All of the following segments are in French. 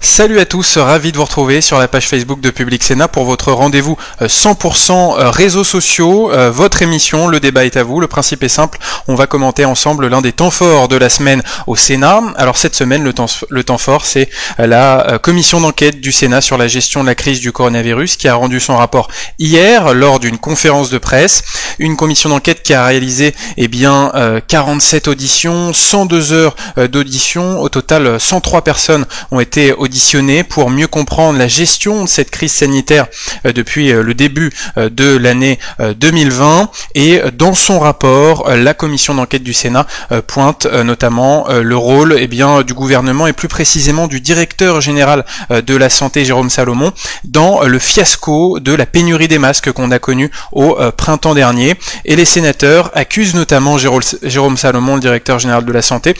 Salut à tous, ravi de vous retrouver sur la page Facebook de Public Sénat pour votre rendez-vous 100% réseaux sociaux, votre émission, le débat est à vous. Le principe est simple, on va commenter ensemble l'un des temps forts de la semaine au Sénat. Alors cette semaine, le temps fort, c'est la commission d'enquête du Sénat sur la gestion de la crise du coronavirus qui a rendu son rapport hier lors d'une conférence de presse. Une commission d'enquête qui a réalisé 47 auditions, 102 heures d'audition. Au total, 103 personnes ont été auditionnées pour mieux comprendre la gestion de cette crise sanitaire depuis le début de l'année 2020. Et dans son rapport, la commission d'enquête du Sénat pointe notamment le rôle du gouvernement et plus précisément du directeur général de la santé, Jérôme Salomon, dans le fiasco de la pénurie des masques qu'on a connu au printemps dernier. Et les sénateurs accusent notamment Jérôme Salomon, le directeur général de la santé,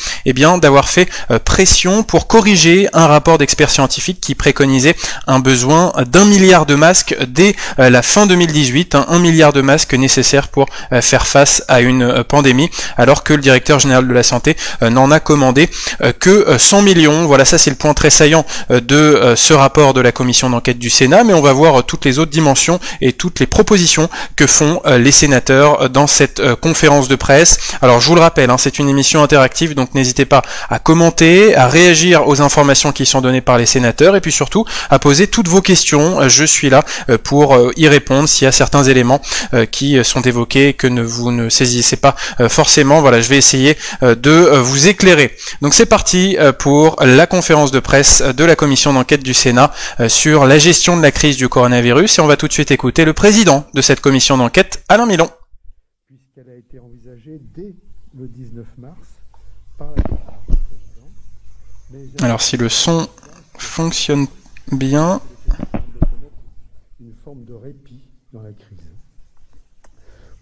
d'avoir fait pression pour corriger un rapport d'experts scientifiques qui préconisait un besoin d'1 milliard de masques dès la fin 2018, 1 milliard de masques nécessaires pour faire face à une pandémie, alors que le directeur général de la santé n'en a commandé que 100 millions. Voilà, ça c'est le point très saillant de ce rapport de la commission d'enquête du Sénat, mais on va voir toutes les autres dimensions et toutes les propositions que font les sénateurs dans cette conférence de presse. Alors je vous le rappelle, c'est une émission interactive, donc n'hésitez pas à commenter, à réagir aux informations qui sont données par les sénateurs et puis surtout à poser toutes vos questions. Je suis là pour y répondre s'il y a certains éléments qui sont évoqués et que vous ne saisissez pas forcément. Voilà, je vais essayer de vous éclairer. Donc c'est parti pour la conférence de presse de la commission d'enquête du Sénat sur la gestion de la crise du coronavirus et on va tout de suite écouter le président de cette commission d'enquête, Alain Milon. Puisqu'elle a été envisagée dès le 19 mars par la président. Alors si le son fonctionne bien. Une forme de répit dans la crise.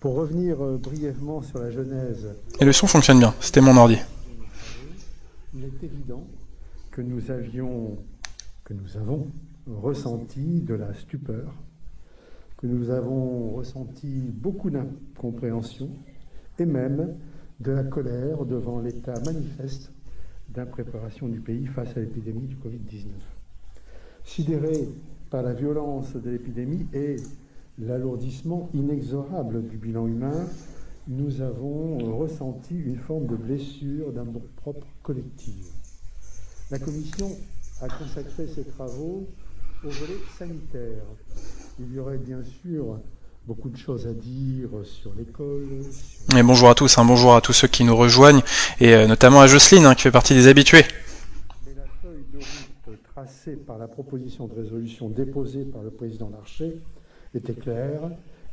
Pour revenir brièvement sur la genèse. Et le son fonctionne bien, c'était mon ordi. Il est évident que nous avons ressenti de la stupeur, que nous avons ressenti beaucoup d'incompréhension et même de la colère devant l'état manifeste d'impréparation du pays face à l'épidémie du Covid-19. Sidérés par la violence de l'épidémie et l'alourdissement inexorable du bilan humain, nous avons ressenti une forme de blessure d'amour-propre collective. La Commission a consacré ses travaux au volet sanitaire. Il y aurait bien sûr beaucoup de choses à dire sur l'école. Et bonjour à tous, bonjour à tous ceux qui nous rejoignent, et notamment à Jocelyne, qui fait partie des habitués. Mais la feuille de route tracée par la proposition de résolution déposée par le président Larcher était claire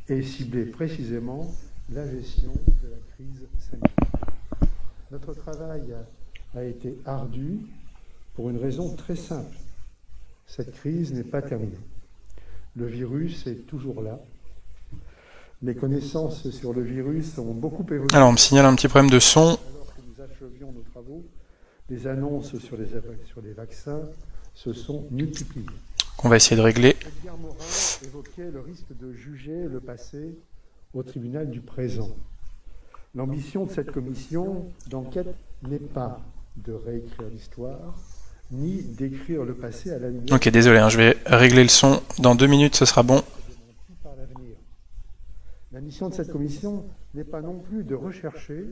et ciblait précisément la gestion de la crise sanitaire. Notre travail a été ardu pour une raison très simple. Cette crise n'est pas terminée. Le virus est toujours là. Les connaissances sur le virus ont beaucoup évolué. Alors, on me signale un petit problème de son. Alors que nous achevions nos travaux, les annonces sur les vaccins se sont multipliées. Qu'on va essayer de régler. Edgar Morin évoquait le risque de juger le passé au tribunal du présent. L'ambition de cette commission d'enquête n'est pas de réécrire l'histoire, ni d'écrire le passé à la lumière. Ok, désolé, je vais régler le son. Dans 2 minutes, ce sera bon. La mission de cette commission n'est pas non plus de rechercher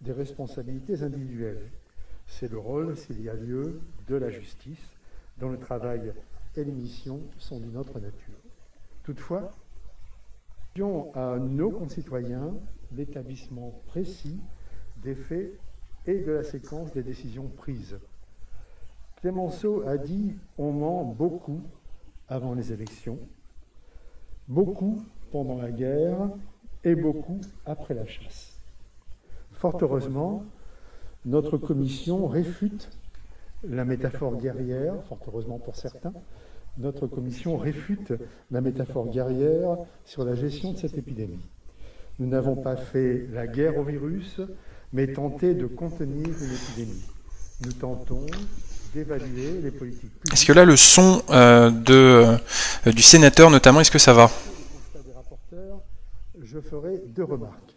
des responsabilités individuelles. C'est le rôle, s'il y a lieu, de la justice, dont le travail et les missions sont d'une autre nature. Toutefois, nous à nos concitoyens l'établissement précis des faits et de la séquence des décisions prises. Clémenceau a dit « on ment beaucoup avant les élections, beaucoup pendant la guerre et beaucoup après la chasse ». Fort heureusement, notre commission réfute la métaphore guerrière, fort heureusement pour certains, notre commission réfute la métaphore guerrière sur la gestion de cette épidémie. Nous n'avons pas fait la guerre au virus, mais tenté de contenir une épidémie. Nous tentons d'évaluer les politiques publiques. Est-ce que là, le son du sénateur notamment, est-ce que ça va ? Je ferai 2 remarques.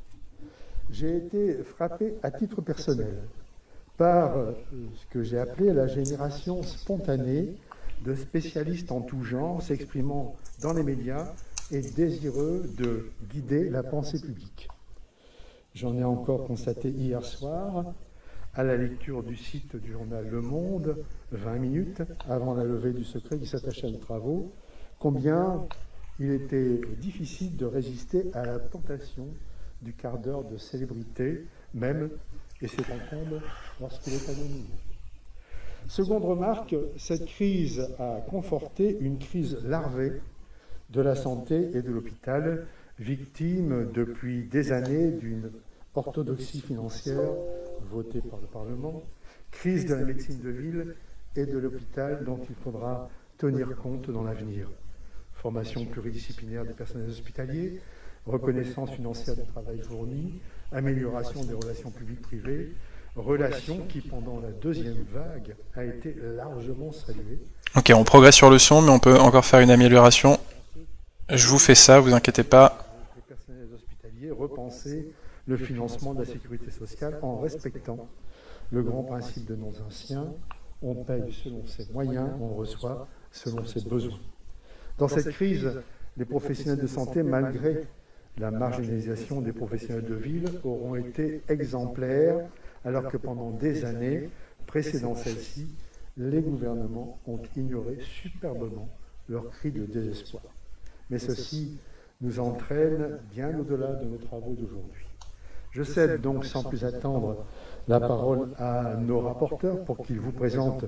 J'ai été frappé à titre personnel par ce que j'ai appelé la génération spontanée de spécialistes en tout genre s'exprimant dans les médias et désireux de guider la pensée publique. J'en ai encore constaté hier soir, à la lecture du site du journal Le Monde, 20 minutes avant la levée du secret qui s'attachait à nos travaux, combien il était difficile de résister à la tentation du quart d'heure de célébrité, même, et c'est un comble, lorsqu'il est anonyme. Seconde remarque, cette crise a conforté une crise larvée de la santé et de l'hôpital, victime depuis des années d'une orthodoxie financière votée par le Parlement, crise de la médecine de ville et de l'hôpital dont il faudra tenir compte dans l'avenir. Formation pluridisciplinaire des personnels hospitaliers, reconnaissance financière du travail fourni, amélioration des relations publiques-privées, relations qui, pendant la deuxième vague, a été largement saluée. Ok, on progresse sur le son, mais on peut encore faire une amélioration. Je vous fais ça, vous inquiétez pas. Les personnels hospitaliers repenser le financement de la sécurité sociale en respectant le grand principe de nos anciens. On paye selon ses moyens, on reçoit selon ses besoins. Dans cette crise, les professionnels de santé, malgré la marginalisation des professionnels de ville, auront été exemplaires, alors que pendant des années précédant celle-ci, les gouvernements ont ignoré superbement leurs cris de désespoir. Mais ceci nous entraîne bien au-delà de nos travaux d'aujourd'hui. Je cède donc sans plus attendre la parole à nos rapporteurs pour qu'ils vous présentent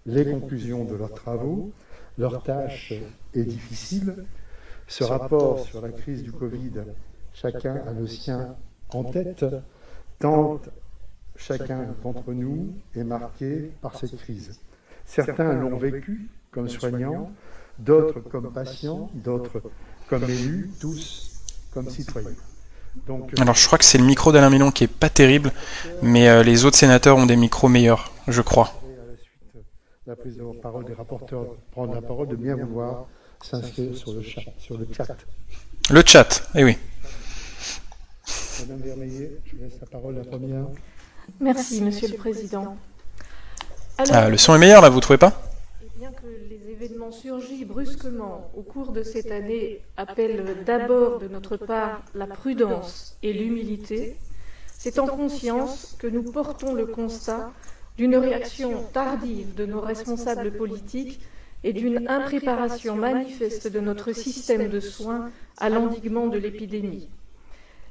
les conclusions de leurs travaux. Leur tâche est difficile. Ce rapport sur la crise du Covid, chacun a le sien en tête, tant chacun d'entre nous est marqué par cette crise. Certains l'ont vécu comme soignants, d'autres comme patients, d'autres comme élus, tous comme citoyens. Donc, alors je crois que c'est le micro d'Alain Milon qui est pas terrible, mais les autres sénateurs ont des micros meilleurs, je crois. À la suite, la prise de parole des rapporteurs prendre la parole, de bien vouloir s'inscrire sur le chat. Le chat, eh oui. Madame Vermeillet, je laisse la parole la première. Merci, Monsieur le Président. Le son est meilleur là, vous trouvez pas? Bien que les événements surgis brusquement au cours de cette année appellent d'abord de notre part la prudence et l'humilité, c'est en conscience que nous portons le constat d'une réaction tardive de nos responsables politiques et d'une impréparation manifeste de notre système de soins à l'endiguement de l'épidémie.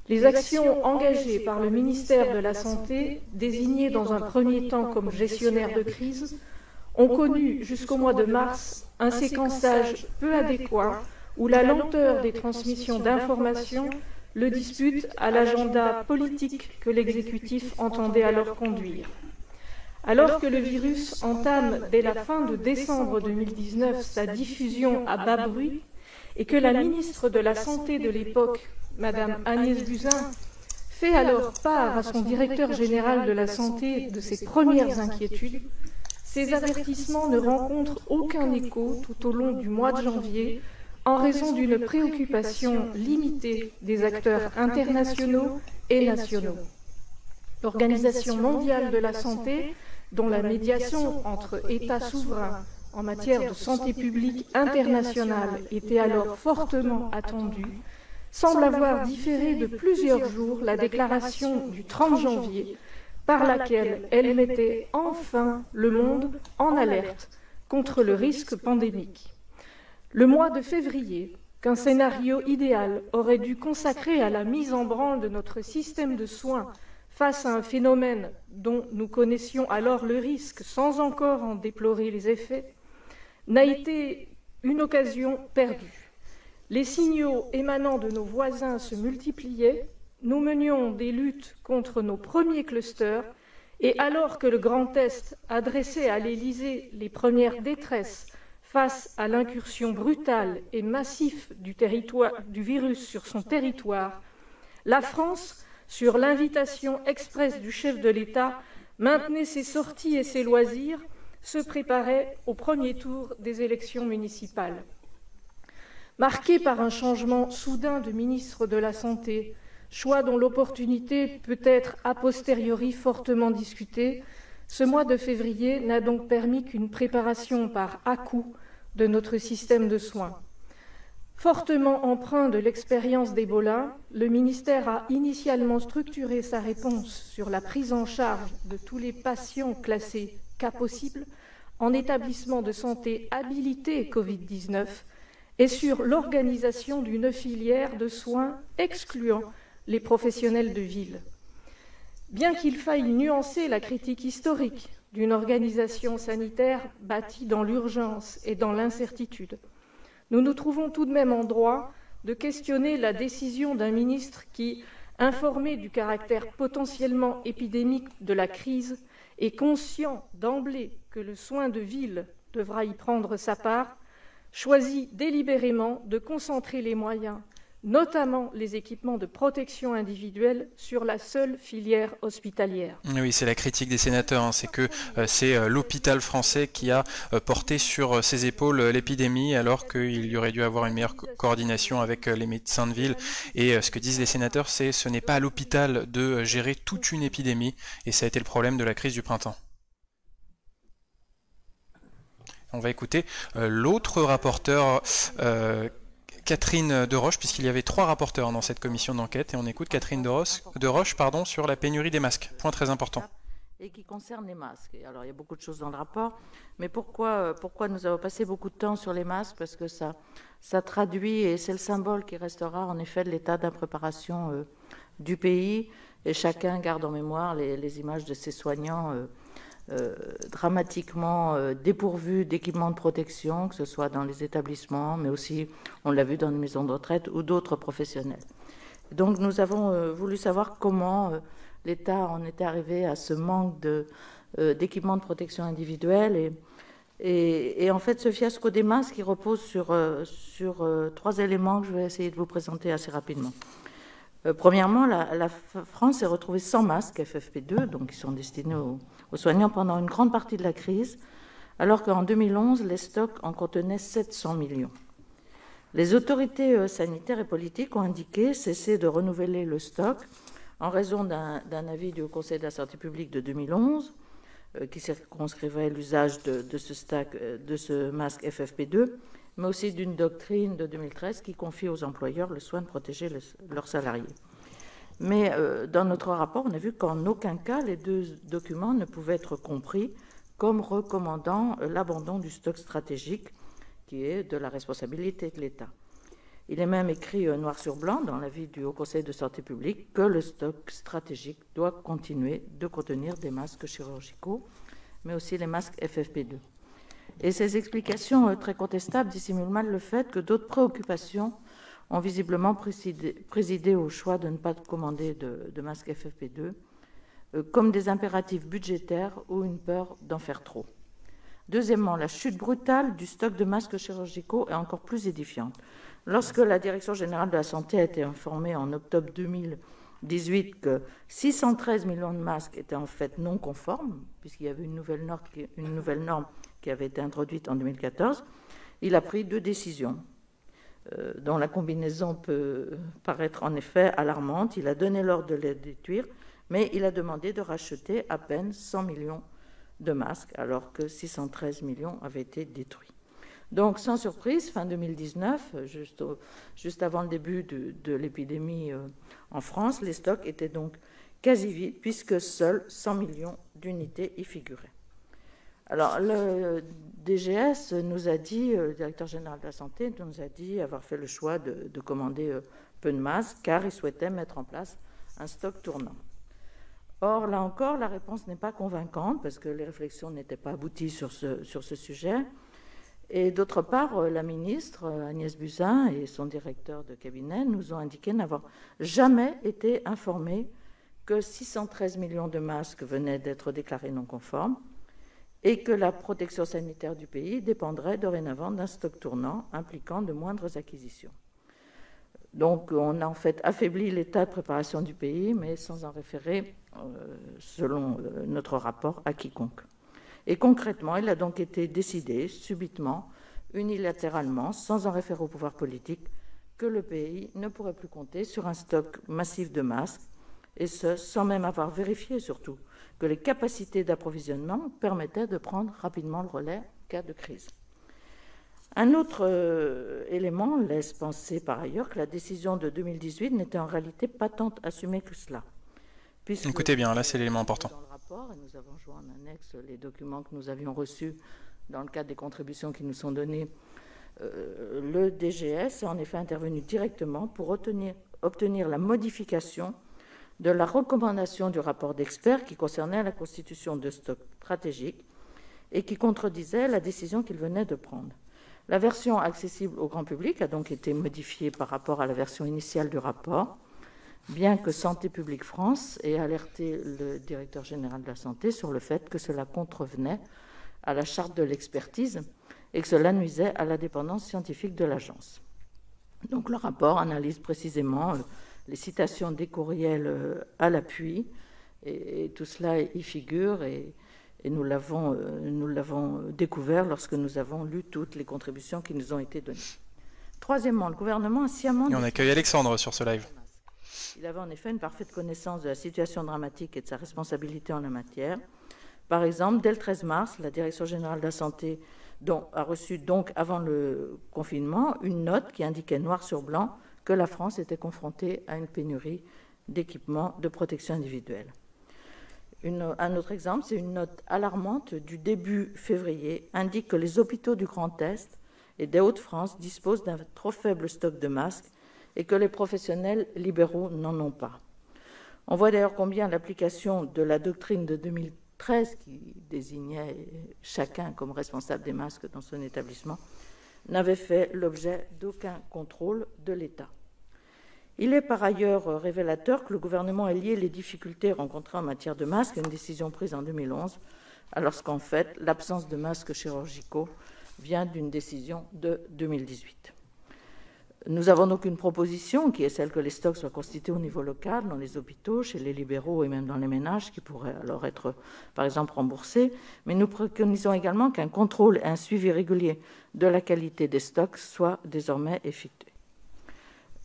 Les actions engagées par le ministère de la Santé, désigné dans un premier temps comme gestionnaire de crise, ont connu jusqu'au mois de mars un séquençage peu adéquat où la lenteur des transmissions d'informations le dispute à l'agenda politique que l'exécutif entendait alors conduire. Alors que le virus entame dès la fin de décembre 2019 sa diffusion à bas bruit et que la ministre de la Santé de l'époque, Madame Agnès Buzyn, fait alors part à son directeur général de la Santé de ses premières inquiétudes, ces avertissements ne rencontrent aucun écho tout au long du mois de janvier en raison d'une préoccupation limitée des acteurs internationaux et nationaux. L'Organisation mondiale de la santé, dont la médiation entre États souverains en matière de santé publique internationale était alors fortement attendue, semble avoir différé de plusieurs jours la déclaration du 30 janvier par laquelle elle mettait enfin le monde en alerte contre le risque pandémique. Le mois de février, qu'un scénario idéal aurait dû consacrer à la mise en branle de notre système de soins face à un phénomène dont nous connaissions alors le risque sans encore en déplorer les effets, n'a été une occasion perdue. Les signaux émanant de nos voisins se multipliaient, nous menions des luttes contre nos premiers clusters, et alors que le Grand Est adressait à l'Élysée les premières détresses face à l'incursion brutale et massive du virus sur son territoire, la France, sur l'invitation expresse du chef de l'État, maintenait ses sorties et ses loisirs, se préparait au premier tour des élections municipales. Marqué par un changement soudain de ministre de la Santé, choix dont l'opportunité peut être a posteriori fortement discutée, ce mois de février n'a donc permis qu'une préparation par à-coups de notre système de soins. Fortement empreint de l'expérience d'Ebola, le ministère a initialement structuré sa réponse sur la prise en charge de tous les patients classés cas possible en établissement de santé habilité Covid-19 et sur l'organisation d'une filière de soins excluant les professionnels de ville. Bien qu'il faille nuancer la critique historique d'une organisation sanitaire bâtie dans l'urgence et dans l'incertitude, nous nous trouvons tout de même en droit de questionner la décision d'un ministre qui, informé du caractère potentiellement épidémique de la crise et conscient d'emblée que le soin de ville devra y prendre sa part, choisit délibérément de concentrer les moyens, notamment les équipements de protection individuelle, sur la seule filière hospitalière. Oui, c'est la critique des sénateurs, hein. C'est que c'est l'hôpital français qui a porté sur ses épaules l'épidémie, alors qu'il y aurait dû avoir une meilleure coordination avec les médecins de ville. Et ce que disent les sénateurs, c'est ce n'est pas à l'hôpital de gérer toute une épidémie, et ça a été le problème de la crise du printemps. On va écouter l'autre rapporteur, Catherine Deroche, puisqu'il y avait 3 rapporteurs dans cette commission d'enquête, et on écoute Catherine Deroche sur la pénurie des masques, point très important. Et qui concerne les masques. Alors il y a beaucoup de choses dans le rapport, mais pourquoi nous avons passé beaucoup de temps sur les masques? Parce que ça traduit, et c'est le symbole qui restera en effet de l'état d'impréparation du pays, et chacun garde en mémoire les images de ces soignants dramatiquement dépourvus d'équipements de protection, que ce soit dans les établissements, mais aussi, on l'a vu, dans les maisons de retraite ou d'autres professionnels. Donc nous avons voulu savoir comment l'État en était arrivé à ce manque d'équipements de protection individuelle. Et en fait, ce fiasco des masques, il repose sur 3 éléments que je vais essayer de vous présenter assez rapidement. Premièrement, la France s'est retrouvée sans masques FFP2, donc qui sont destinés aux soignants pendant une grande partie de la crise, alors qu'en 2011, les stocks en contenaient 700 millions. Les autorités sanitaires et politiques ont indiqué cesser de renouveler le stock en raison d'un avis du Haut Conseil de la Santé publique de 2011 qui circonscrivait l'usage de ce masque FFP2, mais aussi d'une doctrine de 2013 qui confie aux employeurs le soin de protéger leurs salariés. Mais dans notre rapport, on a vu qu'en aucun cas les 2 documents ne pouvaient être compris comme recommandant l'abandon du stock stratégique, qui est de la responsabilité de l'État. Il est même écrit noir sur blanc dans l'avis du Haut Conseil de santé publique que le stock stratégique doit continuer de contenir des masques chirurgicaux, mais aussi les masques FFP2. Et ces explications très contestables dissimulent mal le fait que d'autres préoccupations ont visiblement présidé au choix de ne pas commander de masques FFP2, comme des impératifs budgétaires ou une peur d'en faire trop. Deuxièmement, la chute brutale du stock de masques chirurgicaux est encore plus édifiante. Lorsque la Direction générale de la santé a été informée en octobre 2018 que 613 millions de masques étaient en fait non conformes, puisqu'il y avait une nouvelle norme qui avait été introduite en 2014, il a pris 2 décisions dont la combinaison peut paraître en effet alarmante. Il a donné l'ordre de les détruire, mais il a demandé de racheter à peine 100 millions de masques, alors que 613 millions avaient été détruits. Donc, sans surprise, fin 2019, juste avant le début de l'épidémie en France, les stocks étaient donc quasi vides, puisque seuls 100 millions d'unités y figuraient. Alors, le DGS nous a dit, le directeur général de la santé nous a dit avoir fait le choix de commander peu de masques, car il souhaitait mettre en place un stock tournant. Or, là encore, la réponse n'est pas convaincante, parce que les réflexions n'étaient pas abouties sur ce sujet. Et d'autre part, la ministre Agnès Buzyn et son directeur de cabinet nous ont indiqué n'avoir jamais été informés que 613 millions de masques venaient d'être déclarés non conformes et que la protection sanitaire du pays dépendrait dorénavant d'un stock tournant impliquant de moindres acquisitions. Donc, on a en fait affaibli l'état de préparation du pays, mais sans en référer, selon notre rapport, à quiconque. Et concrètement, il a donc été décidé, subitement, unilatéralement, sans en référer au pouvoir politique, que le pays ne pourrait plus compter sur un stock massif de masques, et ce, sans même avoir vérifié surtout que les capacités d'approvisionnement permettaient de prendre rapidement le relais en cas de crise. Un autre élément laisse penser par ailleurs que la décision de 2018 n'était en réalité pas tant assumée que cela. Écoutez bien, là c'est l'élément important. Dans le rapport, et nous avons joint en annexe les documents que nous avions reçus dans le cadre des contributions qui nous sont données, le DGS est en effet intervenu directement pour obtenir la modification de la recommandation du rapport d'experts qui concernait la constitution de stocks stratégiques et qui contredisait la décision qu'il venait de prendre. La version accessible au grand public a donc été modifiée par rapport à la version initiale du rapport, bien que Santé publique France ait alerté le directeur général de la santé sur le fait que cela contrevenait à la charte de l'expertise et que cela nuisait à l'indépendance scientifique de l'agence. Donc le rapport analyse précisément les citations des courriels à l'appui, et tout cela y figure, et nous l'avons découvert lorsque nous avons lu toutes les contributions qui nous ont été données. Troisièmement, le gouvernement a sciemment... Et on accueille Alexandre sur ce live. Il avait en effet une parfaite connaissance de la situation dramatique et de sa responsabilité en la matière. Par exemple, dès le 13 mars, la Direction générale de la santé a reçu donc avant le confinement une note qui indiquait noir sur blanc que la France était confrontée à une pénurie d'équipements de protection individuelle. Un autre exemple, c'est une note alarmante du début février, indique que les hôpitaux du Grand Est et des Hauts-de-France disposent d'un trop faible stock de masques et que les professionnels libéraux n'en ont pas. On voit d'ailleurs combien l'application de la doctrine de 2013, qui désignait chacun comme responsable des masques dans son établissement, n'avait fait l'objet d'aucun contrôle de l'État. Il est par ailleurs révélateur que le gouvernement ait lié les difficultés rencontrées en matière de masques à une décision prise en 2011, alors qu'en fait, l'absence de masques chirurgicaux vient d'une décision de 2018. Nous avons donc une proposition qui est celle que les stocks soient constitués au niveau local, dans les hôpitaux, chez les libéraux et même dans les ménages, qui pourraient alors être, par exemple, remboursés. Mais nous préconisons également qu'un contrôle et un suivi régulier de la qualité des stocks soient désormais effectués.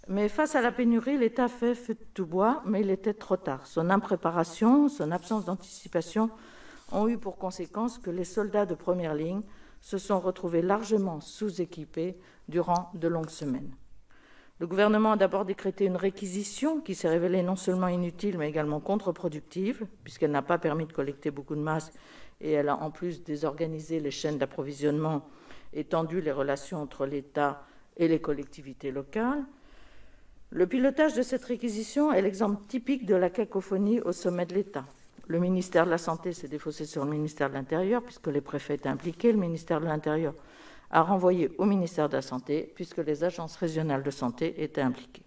Mais face à la pénurie, l'État fait feu de tout bois, mais il était trop tard. Son impréparation, son absence d'anticipation ont eu pour conséquence que les soldats de première ligne se sont retrouvés largement sous-équipés durant de longues semaines. Le gouvernement a d'abord décrété une réquisition qui s'est révélée non seulement inutile, mais également contre-productive, puisqu'elle n'a pas permis de collecter beaucoup de masques et elle a en plus désorganisé les chaînes d'approvisionnement et tendu les relations entre l'État et les collectivités locales. Le pilotage de cette réquisition est l'exemple typique de la cacophonie au sommet de l'État. Le ministère de la Santé s'est défaussé sur le ministère de l'Intérieur, puisque les préfets étaient impliqués. Le ministère de l'Intérieur a renvoyé au ministère de la Santé, puisque les agences régionales de santé étaient impliquées.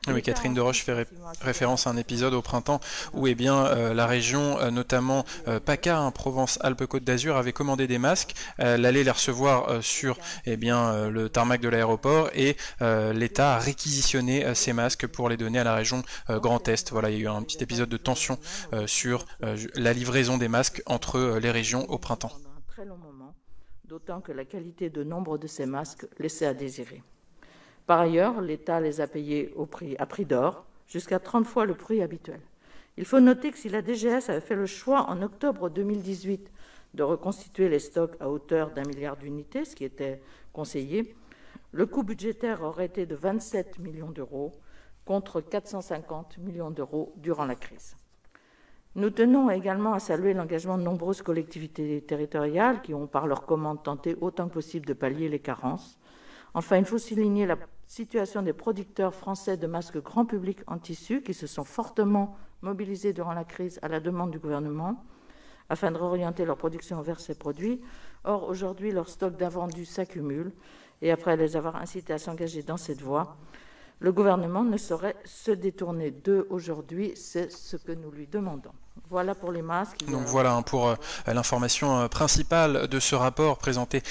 Oui, Catherine Deroche fait référence à un épisode au printemps où la région, notamment PACA, Provence-Alpes-Côte d'Azur, avait commandé des masques. Elle allait les recevoir sur le tarmac de l'aéroport et l'État a réquisitionné ces masques pour les donner à la région Grand Est. Voilà, il y a eu un petit épisode de tension sur la livraison des masques entre les régions au printemps. Pendant un très long moment, d'autant que la qualité de nombre de ces masques laissait à désirer. Par ailleurs, l'État les a payés à prix d'or, jusqu'à 30 fois le prix habituel. Il faut noter que si la DGS avait fait le choix en octobre 2018 de reconstituer les stocks à hauteur d'1 milliard d'unités, ce qui était conseillé, le coût budgétaire aurait été de 27 millions d'euros contre 450 millions d'euros durant la crise. Nous tenons également à saluer l'engagement de nombreuses collectivités territoriales qui ont, par leurs commandes, tenté autant que possible de pallier les carences. Enfin, il faut souligner la situation des producteurs français de masques grand public en tissu qui se sont fortement mobilisés durant la crise à la demande du gouvernement afin de réorienter leur production vers ces produits. Or, aujourd'hui, leur stock d'invendus s'accumule et après les avoir incités à s'engager dans cette voie, le gouvernement ne saurait se détourner d'eux aujourd'hui, c'est ce que nous lui demandons. Voilà pour les masques. Donc voilà pour l'information principale de ce rapport présenté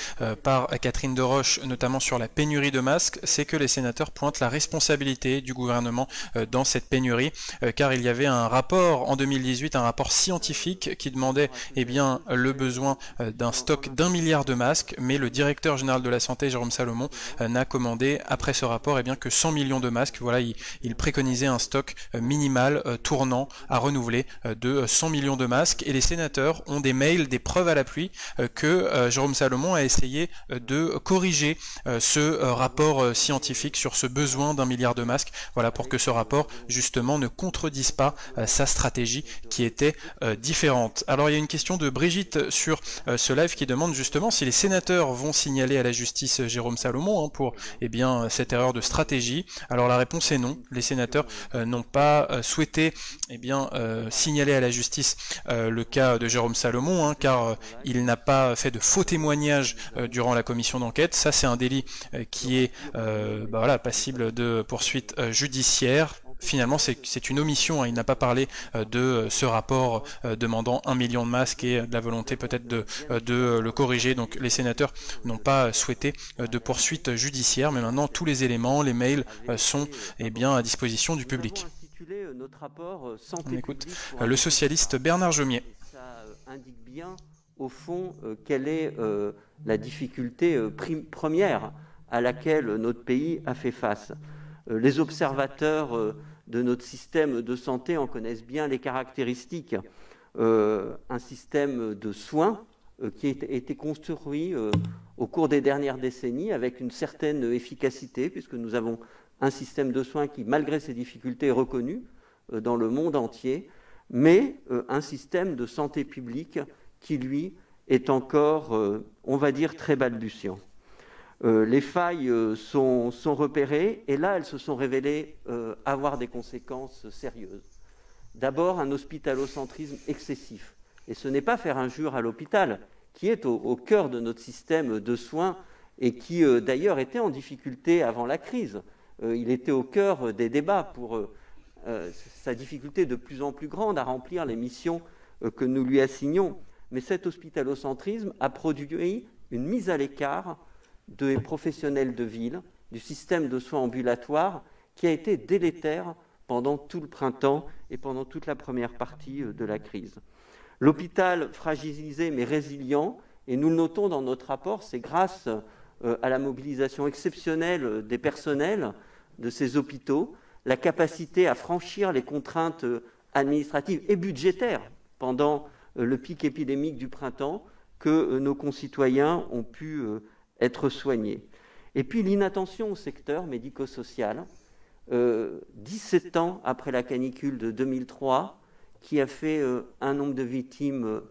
par Catherine Deroche, notamment sur la pénurie de masques, c'est que les sénateurs pointent la responsabilité du gouvernement dans cette pénurie, car il y avait un rapport en 2018, un rapport scientifique qui demandait le besoin d'un stock d'1 milliard de masques, mais le directeur général de la santé, Jérôme Salomon, n'a commandé après ce rapport que 100 millions de masques. Voilà, il préconisait un stock minimal tournant à renouveler de de 100 millions de masques, et les sénateurs ont des mails, des preuves à l'appui que Jérôme Salomon a essayé de corriger ce rapport scientifique sur ce besoin d'1 milliard de masques, voilà, pour que ce rapport justement ne contredise pas sa stratégie qui était différente. Alors il y a une question de Brigitte sur ce live qui demande justement si les sénateurs vont signaler à la justice Jérôme Salomon pour cette erreur de stratégie. Alors la réponse est non. Les sénateurs n'ont pas souhaité signaler à la justice le cas de Jérôme Salomon, car il n'a pas fait de faux témoignages durant la commission d'enquête. Ça, c'est un délit qui est passible de poursuite judiciaire. Finalement, c'est une omission. Il n'a pas parlé de ce rapport demandant 1 million de masques et de la volonté peut-être de le corriger. Donc les sénateurs n'ont pas souhaité de poursuite judiciaire, mais maintenant tous les éléments, les mails sont à disposition du public. Notre rapport On écoute le socialiste Bernard Jomier. Ça indique bien, au fond, quelle est la difficulté première à laquelle notre pays a fait face. Les observateurs de notre système de santé en connaissent bien les caractéristiques. Un système de soins qui a été construit au cours des dernières décennies avec une certaine efficacité, puisque nous avons un système de soins qui, malgré ses difficultés, est reconnu dans le monde entier, mais un système de santé publique qui, lui, est encore, on va dire, très balbutiant. Les failles sont repérées, et là, elles se sont révélées avoir des conséquences sérieuses. D'abord, un hospitalocentrisme excessif. Et ce n'est pas faire injure à l'hôpital, qui est au cœur de notre système de soins, et qui, d'ailleurs, était en difficulté avant la crise. Il était au cœur des débats pour sa difficulté de plus en plus grande à remplir les missions que nous lui assignions. Mais cet hospitalocentrisme a produit une mise à l'écart des professionnels de ville, du système de soins ambulatoires, qui a été délétère pendant tout le printemps et pendant toute la première partie de la crise. L'hôpital fragilisé mais résilient, et nous le notons dans notre rapport, c'est grâce à la mobilisation exceptionnelle des personnels de ces hôpitaux, la capacité à franchir les contraintes administratives et budgétaires pendant le pic épidémique du printemps, que nos concitoyens ont pu être soignés. Et puis l'inattention au secteur médico-social, 17 ans après la canicule de 2003, qui a fait un nombre de victimes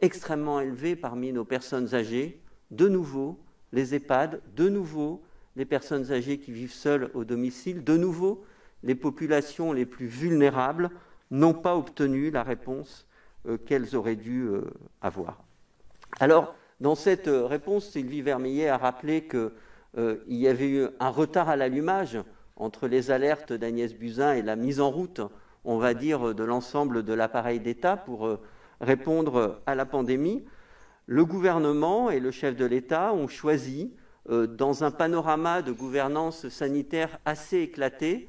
extrêmement élevé parmi nos personnes âgées, de nouveau les EHPAD, de nouveau les personnes âgées qui vivent seules au domicile, de nouveau les populations les plus vulnérables n'ont pas obtenu la réponse qu'elles auraient dû avoir. Alors, dans cette réponse, Sylvie Vermeillet a rappelé qu'il y avait eu un retard à l'allumage entre les alertes d'Agnès Buzyn et la mise en route, on va dire, de l'ensemble de l'appareil d'État pour répondre à la pandémie. Le gouvernement et le chef de l'État ont choisi, dans un panorama de gouvernance sanitaire assez éclaté,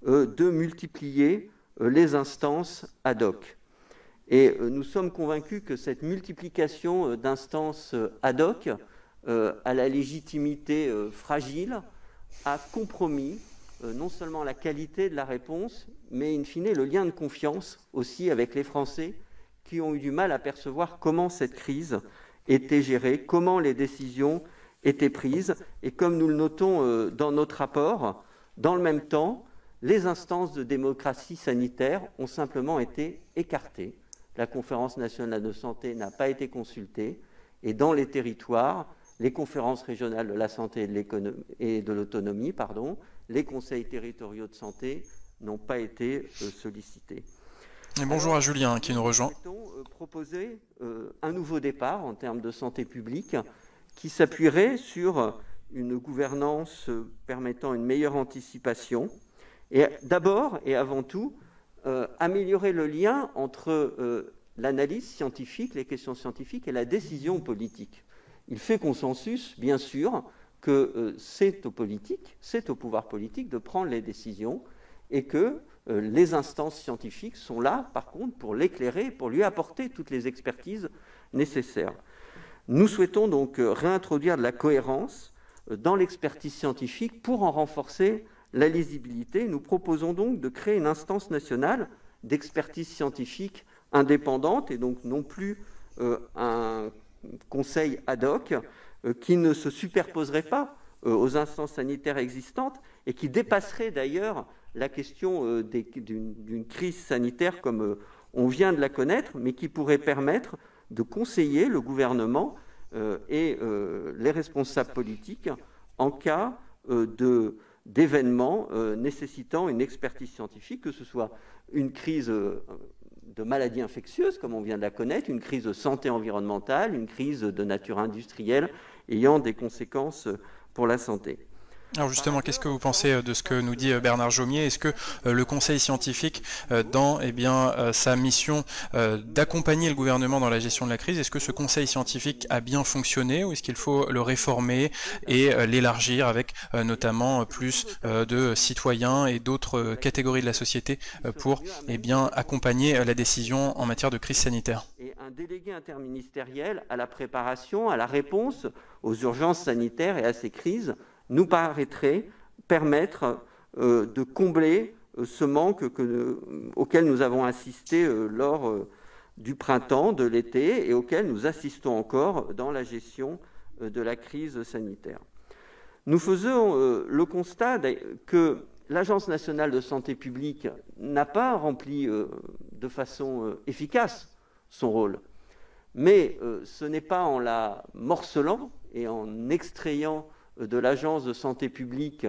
de multiplier les instances ad hoc. Et nous sommes convaincus que cette multiplication d'instances ad hoc, à la légitimité fragile, a compromis non seulement la qualité de la réponse, mais in fine le lien de confiance aussi avec les Français qui ont eu du mal à percevoir comment cette crise était gérée, comment les décisions étaient prises. Et comme nous le notons dans notre rapport, dans le même temps, les instances de démocratie sanitaire ont simplement été écartées. La Conférence nationale de santé n'a pas été consultée, et dans les territoires, les conférences régionales de la santé et de l'autonomie, les conseils territoriaux de santé n'ont pas été sollicités. Et bonjour à Julien qui nous rejoint. Nous souhaitons proposer un nouveau départ en termes de santé publique qui s'appuierait sur une gouvernance permettant une meilleure anticipation et d'abord et avant tout améliorer le lien entre l'analyse scientifique, les questions scientifiques et la décision politique. Il fait consensus, bien sûr, que c'est aux politiques, c'est au pouvoir politique de prendre les décisions et que les instances scientifiques sont là, par contre, pour l'éclairer, pour lui apporter toutes les expertises nécessaires. Nous souhaitons donc réintroduire de la cohérence dans l'expertise scientifique pour en renforcer la lisibilité. Nous proposons donc de créer une instance nationale d'expertise scientifique indépendante et donc non plus un conseil ad hoc qui ne se superposerait pas aux instances sanitaires existantes et qui dépasserait d'ailleurs la question d'une crise sanitaire comme on vient de la connaître, mais qui pourrait permettre de conseiller le gouvernement et les responsables politiques en cas d'événements nécessitant une expertise scientifique, que ce soit une crise de maladie infectieuse, comme on vient de la connaître, une crise de santé environnementale, une crise de nature industrielle ayant des conséquences pour la santé. Alors justement, qu'est-ce que vous pensez de ce que nous dit Bernard Jaumier? Est-ce que le Conseil scientifique, dans sa mission d'accompagner le gouvernement dans la gestion de la crise, est-ce que ce Conseil scientifique a bien fonctionné ou est-ce qu'il faut le réformer et l'élargir avec notamment plus de citoyens et d'autres catégories de la société pour accompagner la décision en matière de crise sanitaire? Et un délégué interministériel à la préparation, à la réponse aux urgences sanitaires et à ces crises nous paraîtrait permettre de combler ce manque auquel nous avons assisté lors du printemps, de l'été, et auquel nous assistons encore dans la gestion de la crise sanitaire. Nous faisons le constat que l'Agence nationale de santé publique n'a pas rempli de façon efficace son rôle. Mais ce n'est pas en la morcelant et en extrayant de l'Agence de santé publique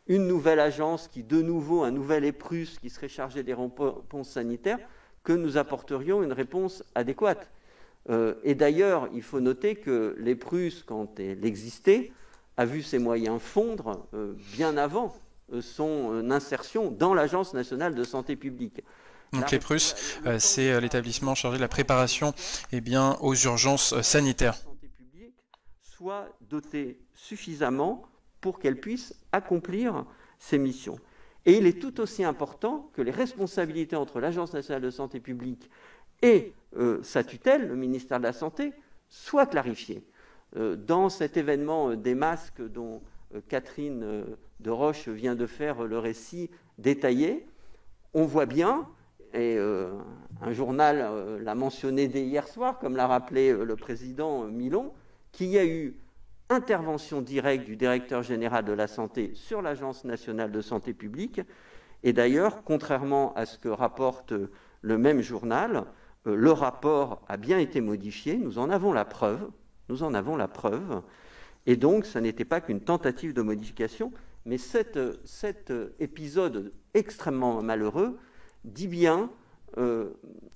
une nouvelle agence qui, de nouveau, un nouvel EPRUS qui serait chargé des réponses sanitaires, que nous apporterions une réponse adéquate. Et d'ailleurs, il faut noter que l'EPRUS, quand elle existait, a vu ses moyens fondre bien avant son insertion dans l'Agence nationale de santé publique. Donc l'EPRUS, c'est l'établissement chargé de la préparation aux urgences sanitaires. Soit dotée suffisamment pour qu'elle puisse accomplir ses missions. Et il est tout aussi important que les responsabilités entre l'Agence nationale de santé publique et sa tutelle, le ministère de la Santé, soient clarifiées. Dans cet événement des masques dont Catherine Deroche vient de faire le récit détaillé, on voit bien, et un journal l'a mentionné dès hier soir, comme l'a rappelé le président Milon, qu'il y a eu intervention directe du directeur général de la santé sur l'Agence nationale de santé publique. Et d'ailleurs, contrairement à ce que rapporte le même journal, le rapport a bien été modifié, nous en avons la preuve, et donc ça n'était pas qu'une tentative de modification, mais cet épisode extrêmement malheureux dit bien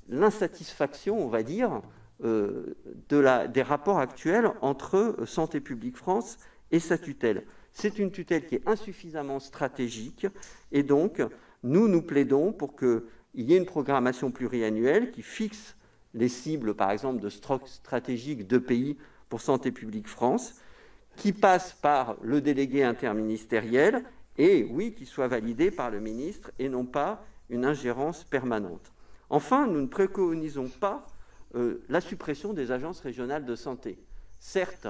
l'insatisfaction, on va dire, des rapports actuels entre Santé publique France et sa tutelle. C'est une tutelle qui est insuffisamment stratégique et donc nous plaidons pour qu'il y ait une programmation pluriannuelle qui fixe les cibles, par exemple, de stock stratégique de pays pour Santé publique France, qui passe par le délégué interministériel et, oui, qui soit validé par le ministre et non pas une ingérence permanente. Enfin, nous ne préconisons pas la suppression des agences régionales de santé. Certes,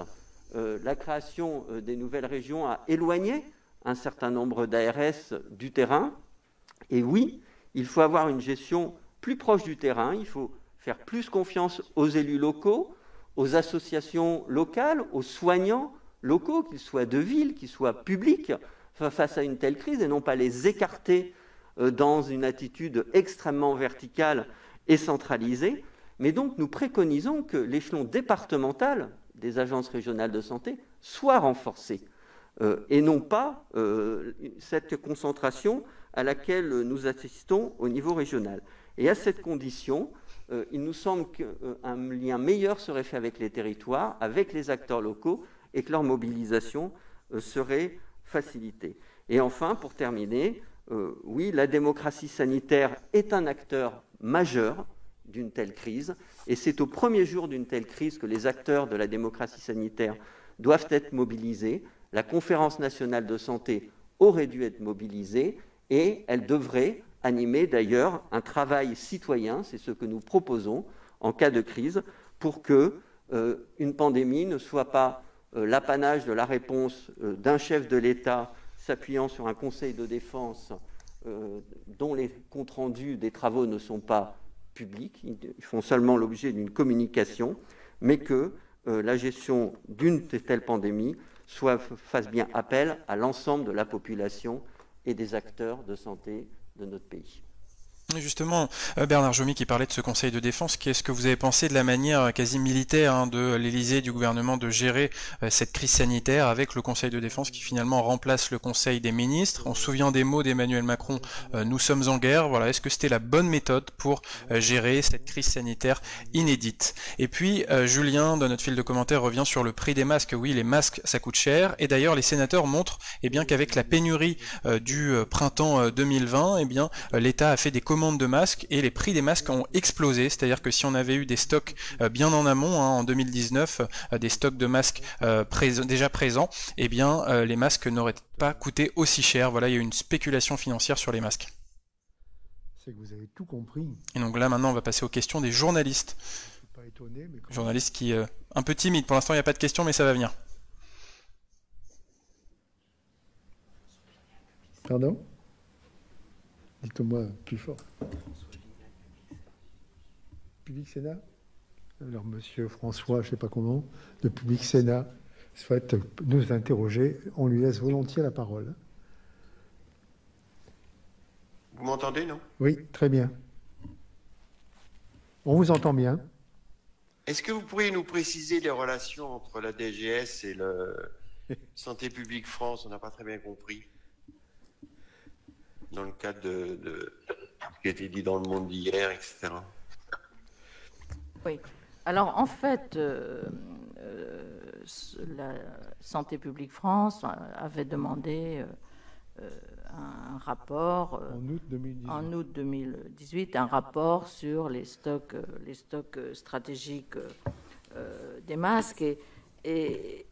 la création des nouvelles régions a éloigné un certain nombre d'ARS du terrain. Et oui, il faut avoir une gestion plus proche du terrain, il faut faire plus confiance aux élus locaux, aux associations locales, aux soignants locaux, qu'ils soient de ville, qu'ils soient publics, face à une telle crise, et non pas les écarter dans une attitude extrêmement verticale et centralisée. Mais donc, nous préconisons que l'échelon départemental des agences régionales de santé soit renforcé et non pas cette concentration à laquelle nous assistons au niveau régional. Et à cette condition, il nous semble qu'un lien meilleur serait fait avec les territoires, avec les acteurs locaux, et que leur mobilisation serait facilitée. Et enfin, pour terminer, oui, la démocratie sanitaire est un acteur majeur d'une telle crise, et c'est au premier jour d'une telle crise que les acteurs de la démocratie sanitaire doivent être mobilisés. La Conférence nationale de santé aurait dû être mobilisée, et elle devrait animer d'ailleurs un travail citoyen, c'est ce que nous proposons en cas de crise, pour que une pandémie ne soit pas l'apanage de la réponse d'un chef de l'État s'appuyant sur un conseil de défense dont les comptes rendus des travaux ne sont pas publics, ils font seulement l'objet d'une communication, mais que la gestion d'une telle pandémie fasse bien appel à l'ensemble de la population et des acteurs de santé de notre pays. Justement, Bernard Jomy qui parlait de ce Conseil de défense, qu'est-ce que vous avez pensé de la manière quasi militaire de l'Élysée et du gouvernement de gérer cette crise sanitaire avec le Conseil de défense qui finalement remplace le Conseil des ministres? On se souvient des mots d'Emmanuel Macron, nous sommes en guerre, voilà, est-ce que c'était la bonne méthode pour gérer cette crise sanitaire inédite? Et puis, Julien, dans notre fil de commentaires, revient sur le prix des masques. Oui, les masques, ça coûte cher, et d'ailleurs, les sénateurs montrent qu'avec la pénurie du printemps 2020, l'État a fait des commandes de masques et les prix des masques ont explosé, c'est-à-dire que si on avait eu des stocks bien en amont, en 2019, des stocks de masques déjà présents, les masques n'auraient pas coûté aussi cher. Voilà, il y a eu une spéculation financière sur les masques. C'est que vous avez tout compris. Et donc là, maintenant, on va passer aux questions des journalistes. Je ne suis pas étonné, mais Journalistes qui un peu timides. Pour l'instant, il n'y a pas de questions, mais ça va venir. Pardon? Dites-moi plus fort. Public Sénat? Alors, monsieur François, je ne sais pas comment, de Public Sénat, souhaite nous interroger. On lui laisse volontiers la parole. Vous m'entendez, non? Oui, très bien. On vous entend bien. Est-ce que vous pourriez nous préciser les relations entre la DGS et le Santé publique France? On n'a pas très bien compris. Dans le cadre de ce qui a été dit dans le Monde d'hier, etc. Oui. Alors, en fait, la Santé publique France avait demandé un rapport en août 2018, un rapport sur les stocks stratégiques des masques. Et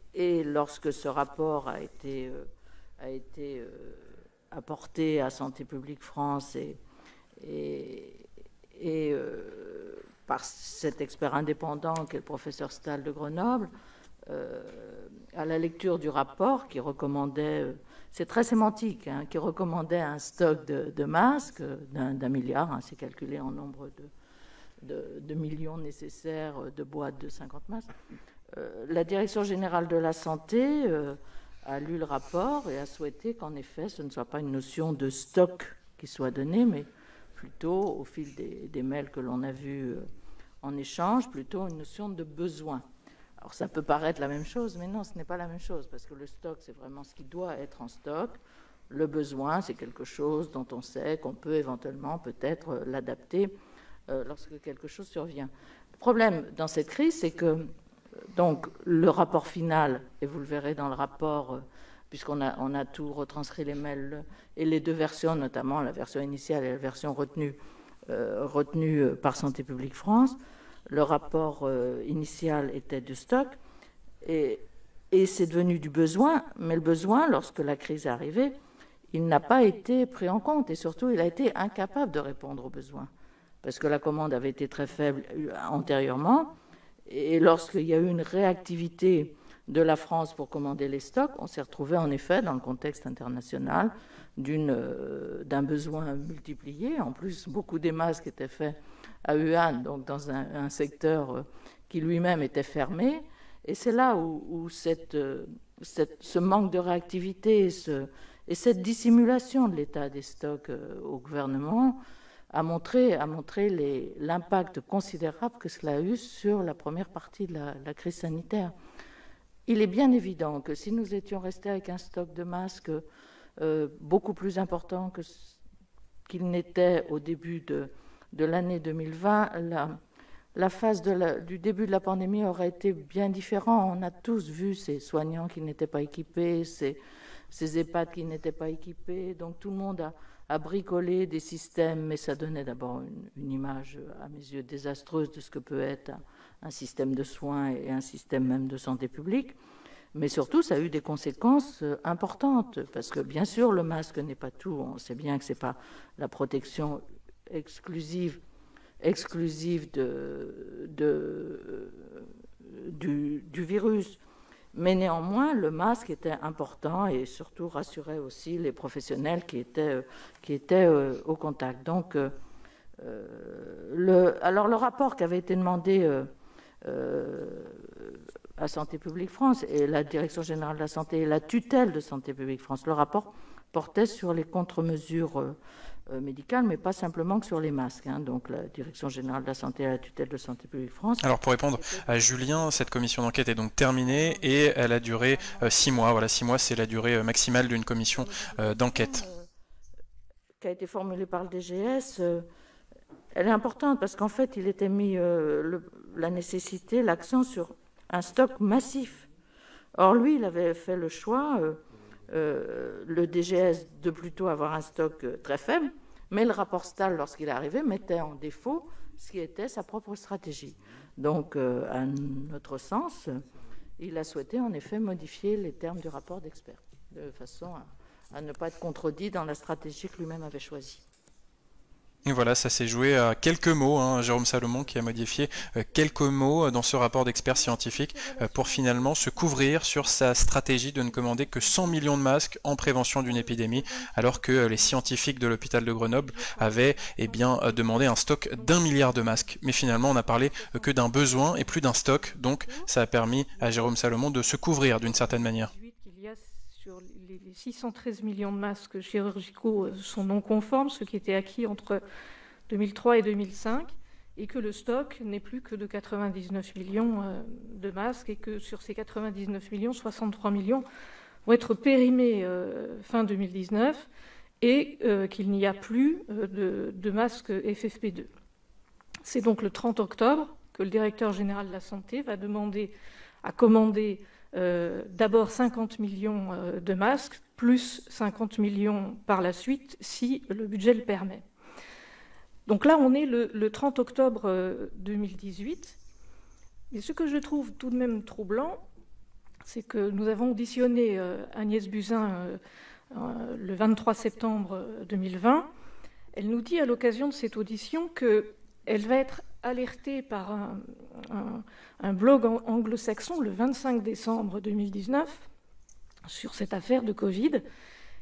lorsque ce rapport a été apporté à Santé publique France et par cet expert indépendant qu'est le professeur Stahl de Grenoble, à la lecture du rapport qui recommandait, c'est très sémantique, qui recommandait un stock de masques d'1 milliard, c'est calculé en nombre de millions nécessaires de boîtes de 50 masques. La Direction générale de la santé a lu le rapport et a souhaité qu'en effet, ce ne soit pas une notion de stock qui soit donnée, mais plutôt, au fil des mails que l'on a vus en échange, plutôt une notion de besoin. Alors ça peut paraître la même chose, mais non, ce n'est pas la même chose, parce que le stock, c'est vraiment ce qui doit être en stock. Le besoin, c'est quelque chose dont on sait qu'on peut éventuellement peut-être l'adapter lorsque quelque chose survient. Le problème dans cette crise, c'est que donc le rapport final, et vous le verrez dans le rapport, puisqu'on a tout retranscrit les mails et les deux versions, notamment la version initiale et la version retenue par Santé publique France. Le rapport initial était de stock et c'est devenu du besoin, mais le besoin, lorsque la crise est arrivée, il n'a pas été pris en compte et surtout il a été incapable de répondre aux besoins parce que la commande avait été très faible antérieurement. Et lorsqu'il y a eu une réactivité de la France pour commander les stocks, on s'est retrouvé en effet dans le contexte international d'un besoin multiplié. En plus, beaucoup des masques étaient faits à Wuhan, donc dans un secteur qui lui-même était fermé. Et c'est là où ce manque de réactivité et cette dissimulation de l'état des stocks au gouvernement a montré l'impact considérable que cela a eu sur la première partie de la crise sanitaire. Il est bien évident que si nous étions restés avec un stock de masques beaucoup plus important qu'il n'était au début de l'année 2020, la phase du début de la pandémie aurait été bien différente. On a tous vu ces soignants qui n'étaient pas équipés, ces EHPAD qui n'étaient pas équipés, donc tout le monde a bricolé des systèmes, mais ça donnait d'abord une image, à mes yeux, désastreuse de ce que peut être un système de soins et un système même de santé publique. Mais surtout, ça a eu des conséquences importantes, parce que bien sûr, le masque n'est pas tout. On sait bien que ce n'est pas la protection exclusive du virus. Mais néanmoins, le masque était important et surtout rassurait aussi les professionnels qui étaient au contact. Donc, Alors le rapport qui avait été demandé à Santé publique France et la Direction générale de la santé et la tutelle de Santé publique France, le rapport portait sur les contre-mesures médicales, mais pas simplement que sur les masques. Donc la Direction générale de la santé et la tutelle de Santé publique France. Alors pour répondre à Julien, cette commission d'enquête est donc terminée et elle a duré 6 mois. Voilà, 6 mois, c'est la durée maximale d'une commission d'enquête. Qui a été formulée par le DGS, elle est importante parce qu'en fait, il était mis la nécessité, l'accent sur un stock massif. Or, lui, il avait fait le choix, le DGS, de plutôt avoir un stock très faible, mais le rapport Stahl, lorsqu'il est arrivé, mettait en défaut ce qui était sa propre stratégie. Donc, à notre sens, il a souhaité en effet modifier les termes du rapport d'experts, de façon à ne pas être contredit dans la stratégie que lui-même avait choisie. Et voilà, ça s'est joué à quelques mots, Jérôme Salomon qui a modifié quelques mots dans ce rapport d'experts scientifiques pour finalement se couvrir sur sa stratégie de ne commander que 100 millions de masques en prévention d'une épidémie, alors que les scientifiques de l'hôpital de Grenoble avaient demandé un stock d'1 milliard de masques. Mais finalement, on n'a parlé que d'un besoin et plus d'un stock, donc ça a permis à Jérôme Salomon de se couvrir d'une certaine manière. Sur les 613 millions de masques chirurgicaux sont non conformes, ce qui était acquis entre 2003 et 2005, et que le stock n'est plus que de 99 millions de masques, et que sur ces 99 millions, 63 millions vont être périmés fin 2019, et qu'il n'y a plus de masques FFP2. C'est donc le 30 octobre que le directeur général de la Santé va demander à commander d'abord 50 millions de masques, plus 50 millions par la suite, si le budget le permet. Donc là, on est le 30 octobre 2018. Et ce que je trouve tout de même troublant, c'est que nous avons auditionné Agnès Buzyn le 23 septembre 2020. Elle nous dit à l'occasion de cette audition qu'elle va être alertée par un blog anglo-saxon le 25 décembre 2019 sur cette affaire de Covid,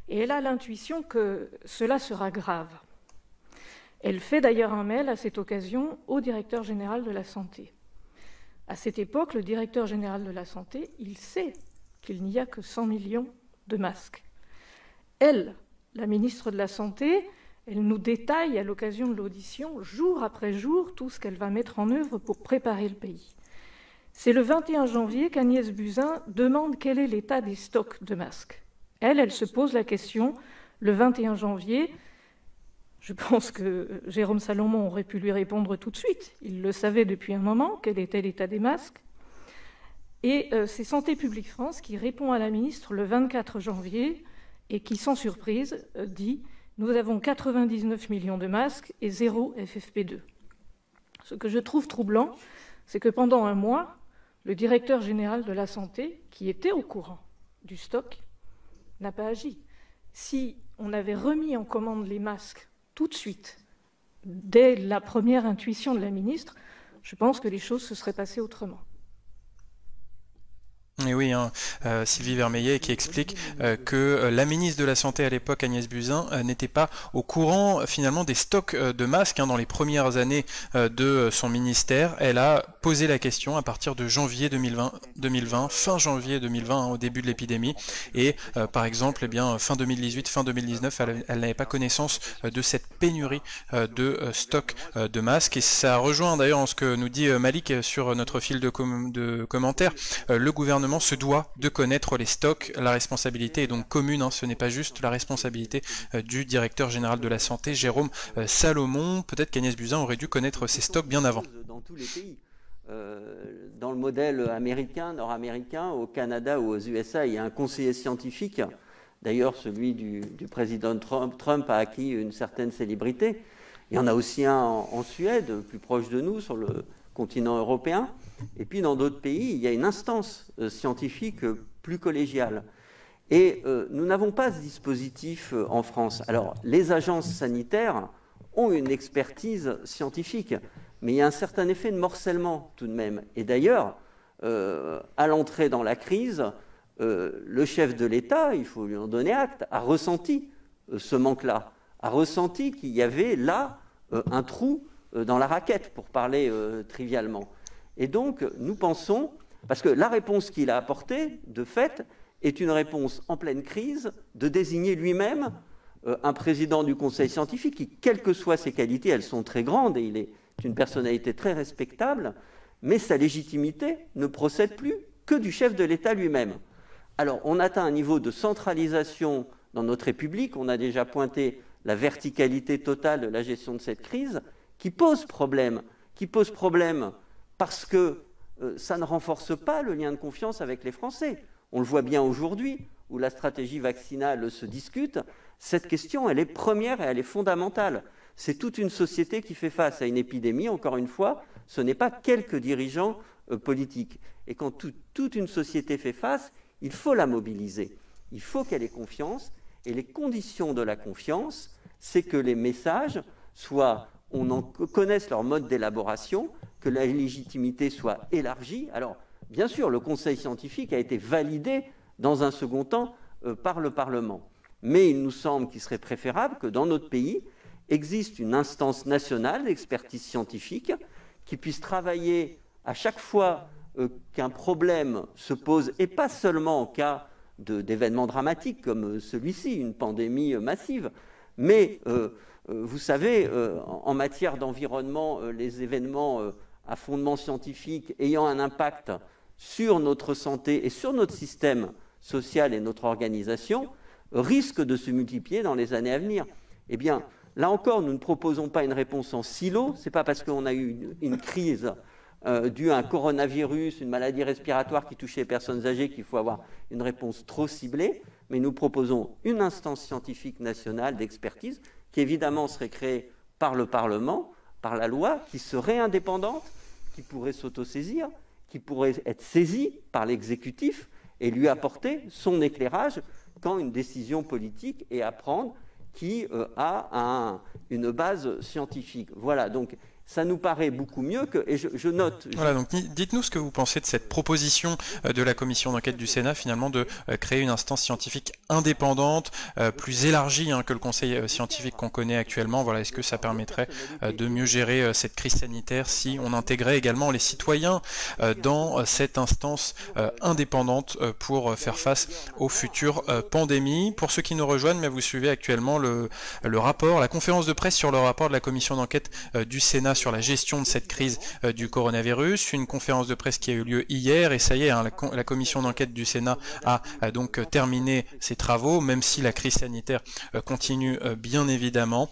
et elle a l'intuition que cela sera grave. Elle fait d'ailleurs un mail à cette occasion au directeur général de la Santé. À cette époque, le directeur général de la Santé, il sait qu'il n'y a que 100 millions de masques. Elle, la ministre de la Santé, elle nous détaille à l'occasion de l'audition, jour après jour, tout ce qu'elle va mettre en œuvre pour préparer le pays. C'est le 21 janvier qu'Agnès Buzyn demande quel est l'état des stocks de masques. Elle se pose la question le 21 janvier. Je pense que Jérôme Salomon aurait pu lui répondre tout de suite. Il le savait depuis un moment, quel était l'état des masques. Et c'est Santé publique France qui répond à la ministre le 24 janvier et qui, sans surprise, dit « Nous avons 99 millions de masques et 0 FFP2 ». Ce que je trouve troublant, c'est que pendant un mois, le directeur général de la Santé, qui était au courant du stock, n'a pas agi. Si on avait remis en commande les masques tout de suite, dès la première intuition de la ministre, je pense que les choses se seraient passées autrement. Et oui, Sylvie Vermeillet qui explique que la ministre de la Santé à l'époque, Agnès Buzyn, n'était pas au courant finalement des stocks de masques dans les premières années de son ministère. Elle a posé la question à partir de janvier 2020, fin janvier 2020, au début de l'épidémie. Et par exemple, fin 2018, fin 2019, elle n'avait pas connaissance de cette pénurie de stocks de masques. Et ça rejoint d'ailleurs ce que nous dit Malik sur notre fil de commentaires. Le gouvernement se doit de connaître les stocks. La responsabilité est donc commune, ce n'est pas juste la responsabilité du directeur général de la Santé, Jérôme Salomon. Peut-être qu'Agnès Buzyn aurait dû connaître ces stocks bien avant. Dans tous les pays. Dans le modèle américain, nord-américain, au Canada ou aux USA, il y a un conseiller scientifique. D'ailleurs, celui du président Trump a acquis une certaine célébrité. Il y en a aussi un en Suède, plus proche de nous, sur le continent européen. Et puis dans d'autres pays, il y a une instance scientifique plus collégiale. Et nous n'avons pas ce dispositif en France. Alors, les agences sanitaires ont une expertise scientifique, mais il y a un certain effet de morcellement tout de même. Et d'ailleurs, à l'entrée dans la crise, le chef de l'État, il faut lui en donner acte, a ressenti ce manque-là, a ressenti qu'il y avait là un trou dans la raquette, pour parler trivialement. Et donc, nous pensons, parce que la réponse qu'il a apportée, de fait, est une réponse en pleine crise de désigner lui-même un président du conseil scientifique qui, quelles que soient ses qualités, elles sont très grandes et il est une personnalité très respectable, mais sa légitimité ne procède plus que du chef de l'État lui-même. Alors, on atteint un niveau de centralisation dans notre République, on a déjà pointé la verticalité totale de la gestion de cette crise, qui pose problème parce que ça ne renforce pas le lien de confiance avec les Français. On le voit bien aujourd'hui, où la stratégie vaccinale se discute, cette question, elle est première et elle est fondamentale. C'est toute une société qui fait face à une épidémie, encore une fois, ce n'est pas quelques dirigeants politiques. Et quand toute une société fait face, il faut la mobiliser, il faut qu'elle ait confiance, et les conditions de la confiance, c'est que les messages soient, on en connaisse leur mode d'élaboration, que la légitimité soit élargie. Alors, bien sûr, le conseil scientifique a été validé dans un second temps par le Parlement. Mais il nous semble qu'il serait préférable que dans notre pays existe une instance nationale d'expertise scientifique qui puisse travailler à chaque fois qu'un problème se pose, et pas seulement en cas d'événements dramatiques comme celui-ci, une pandémie massive, mais vous savez, en matière d'environnement, les événements à fondement scientifique ayant un impact sur notre santé et sur notre système social et notre organisation risquent de se multiplier dans les années à venir. Eh bien, là encore, nous ne proposons pas une réponse en silo. Ce n'est pas parce qu'on a eu une crise due à un coronavirus, une maladie respiratoire qui touchait les personnes âgées qu'il faut avoir une réponse trop ciblée, mais nous proposons une instance scientifique nationale d'expertise qui évidemment serait créée par le Parlement, par la loi, qui serait indépendante, qui pourrait s'autosaisir, qui pourrait être saisie par l'exécutif et lui apporter son éclairage quand une décision politique est à prendre qui a une base scientifique. Voilà, donc ça nous paraît beaucoup mieux que... Et je note... Voilà, donc dites-nous ce que vous pensez de cette proposition de la commission d'enquête du Sénat, finalement, de créer une instance scientifique indépendante, plus élargie que le conseil scientifique qu'on connaît actuellement. Voilà, est-ce que ça permettrait de mieux gérer cette crise sanitaire si on intégrait également les citoyens dans cette instance indépendante pour faire face aux futures pandémies? Pour ceux qui nous rejoignent, mais vous suivez actuellement le rapport, la conférence de presse sur le rapport de la commission d'enquête du Sénat sur la gestion de cette crise du coronavirus, une conférence de presse qui a eu lieu hier, et ça y est, la commission d'enquête du Sénat a donc terminé ses travaux, même si la crise sanitaire continue bien évidemment.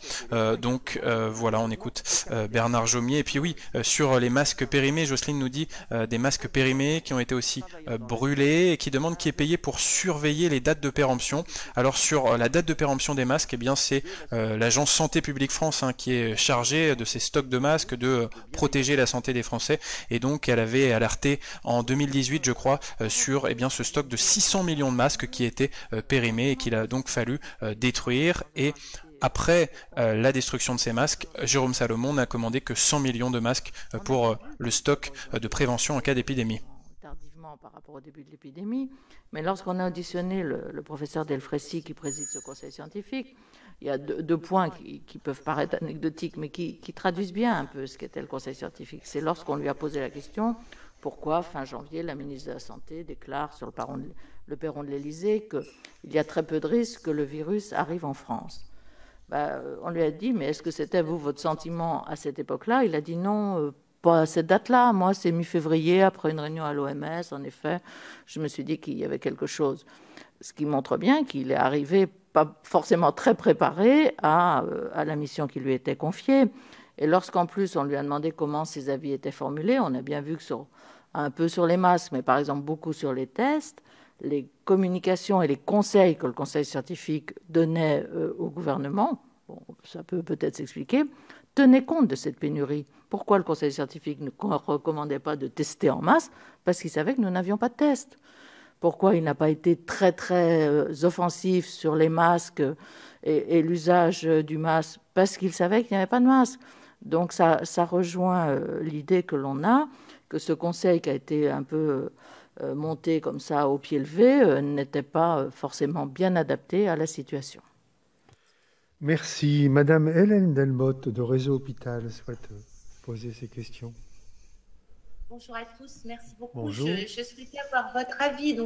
Donc voilà, on écoute Bernard Jomier. Et puis oui, sur les masques périmés, Jocelyne nous dit des masques périmés qui ont été aussi brûlés et qui demandent qui est payé pour surveiller les dates de péremption. Alors sur la date de péremption des masques, eh bien c'est l'agence Santé publique France qui est chargée de ces stocks de masques, de protéger la santé des Français, et donc elle avait alerté en 2018 je crois sur ce stock de 600 millions de masques qui étaient périmés et qu'il a donc fallu détruire. Et après la destruction de ces masques, Jérôme Salomon n'a commandé que 100 millions de masques pour le stock de prévention en cas d'épidémie. Tardivement par rapport au début de l'épidémie, mais lorsqu'on a auditionné le professeur Delfraissy qui préside ce conseil scientifique, il y a deux points qui peuvent paraître anecdotiques, mais qui traduisent bien un peu ce qu'était le conseil scientifique. C'est lorsqu'on lui a posé la question pourquoi, fin janvier, la ministre de la Santé déclare sur le perron de l'Élysée qu'il y a très peu de risques que le virus arrive en France. On lui a dit, mais est-ce que c'était votre sentiment à cette époque-là? Il a dit non, pas à cette date-là. Moi, c'est mi-février, après une réunion à l'OMS, en effet, je me suis dit qu'il y avait quelque chose. Ce qui montre bien qu'il est arrivé pas forcément très préparé à la mission qui lui était confiée. Et lorsqu'en plus on lui a demandé comment ses avis étaient formulés, on a bien vu que un peu sur les masques, mais par exemple beaucoup sur les tests, les communications et les conseils que le conseil scientifique donnait au gouvernement, ça peut peut-être s'expliquer, tenaient compte de cette pénurie. Pourquoi le conseil scientifique ne recommandait pas de tester en masse? Parce qu'il savait que nous n'avions pas de tests. Pourquoi il n'a pas été très, très offensif sur les masques et l'usage du masque? Parce qu'il savait qu'il n'y avait pas de masque. Donc ça rejoint l'idée que l'on a, que ce conseil qui a été un peu monté comme ça au pied levé n'était pas forcément bien adapté à la situation. Merci. Madame Hélène Delmotte de Réseau Hôpital souhaite poser ses questions. Bonjour à tous, merci beaucoup. Bonjour. Je souhaitais avoir votre avis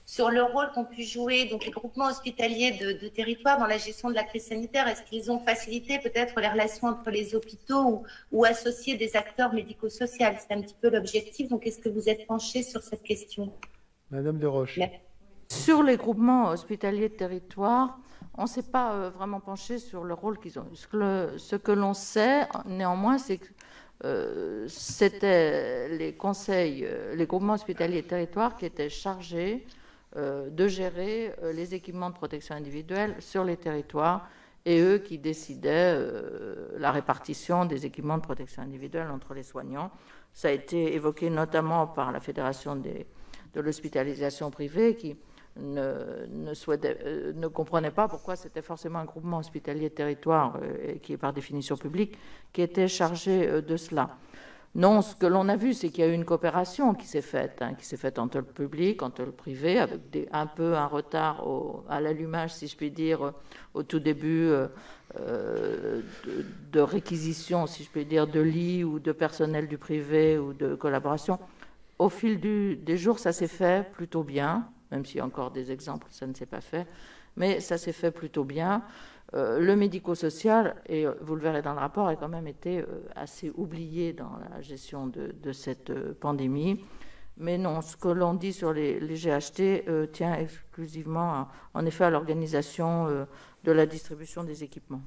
sur le rôle qu'ont pu jouer les groupements hospitaliers de territoire dans la gestion de la crise sanitaire. Est-ce qu'ils ont facilité peut-être les relations entre les hôpitaux ou associé des acteurs médico-sociaux? C'est un petit peu l'objectif. Donc, est-ce que vous êtes penché sur cette question? Madame de Roche. Sur les groupements hospitaliers de territoire, on ne s'est pas vraiment penché sur le rôle qu'ils ont. Ce que l'on sait, néanmoins, c'est que c'était les conseils, les groupements hospitaliers de territoire qui étaient chargés de gérer les équipements de protection individuelle sur les territoires et eux qui décidaient la répartition des équipements de protection individuelle entre les soignants. Ça a été évoqué notamment par la Fédération de l'hospitalisation privée qui ne comprenait pas pourquoi c'était forcément un groupement hospitalier de territoire, qui est par définition public, qui était chargé de cela. Non, ce que l'on a vu, c'est qu'il y a eu une coopération qui s'est faite entre le public, entre le privé, avec un peu un retard à l'allumage, si je puis dire, au tout début de réquisition, si je puis dire, de lits ou de personnel du privé ou de collaboration. Au fil des jours, ça s'est fait plutôt bien, même s'il y a encore des exemples, ça ne s'est pas fait, mais ça s'est fait plutôt bien. Le médico-social, et vous le verrez dans le rapport, a quand même été assez oublié dans la gestion de cette pandémie. Mais non, ce que l'on dit sur les GHT tient exclusivement, en effet, à l'organisation de la distribution des équipements.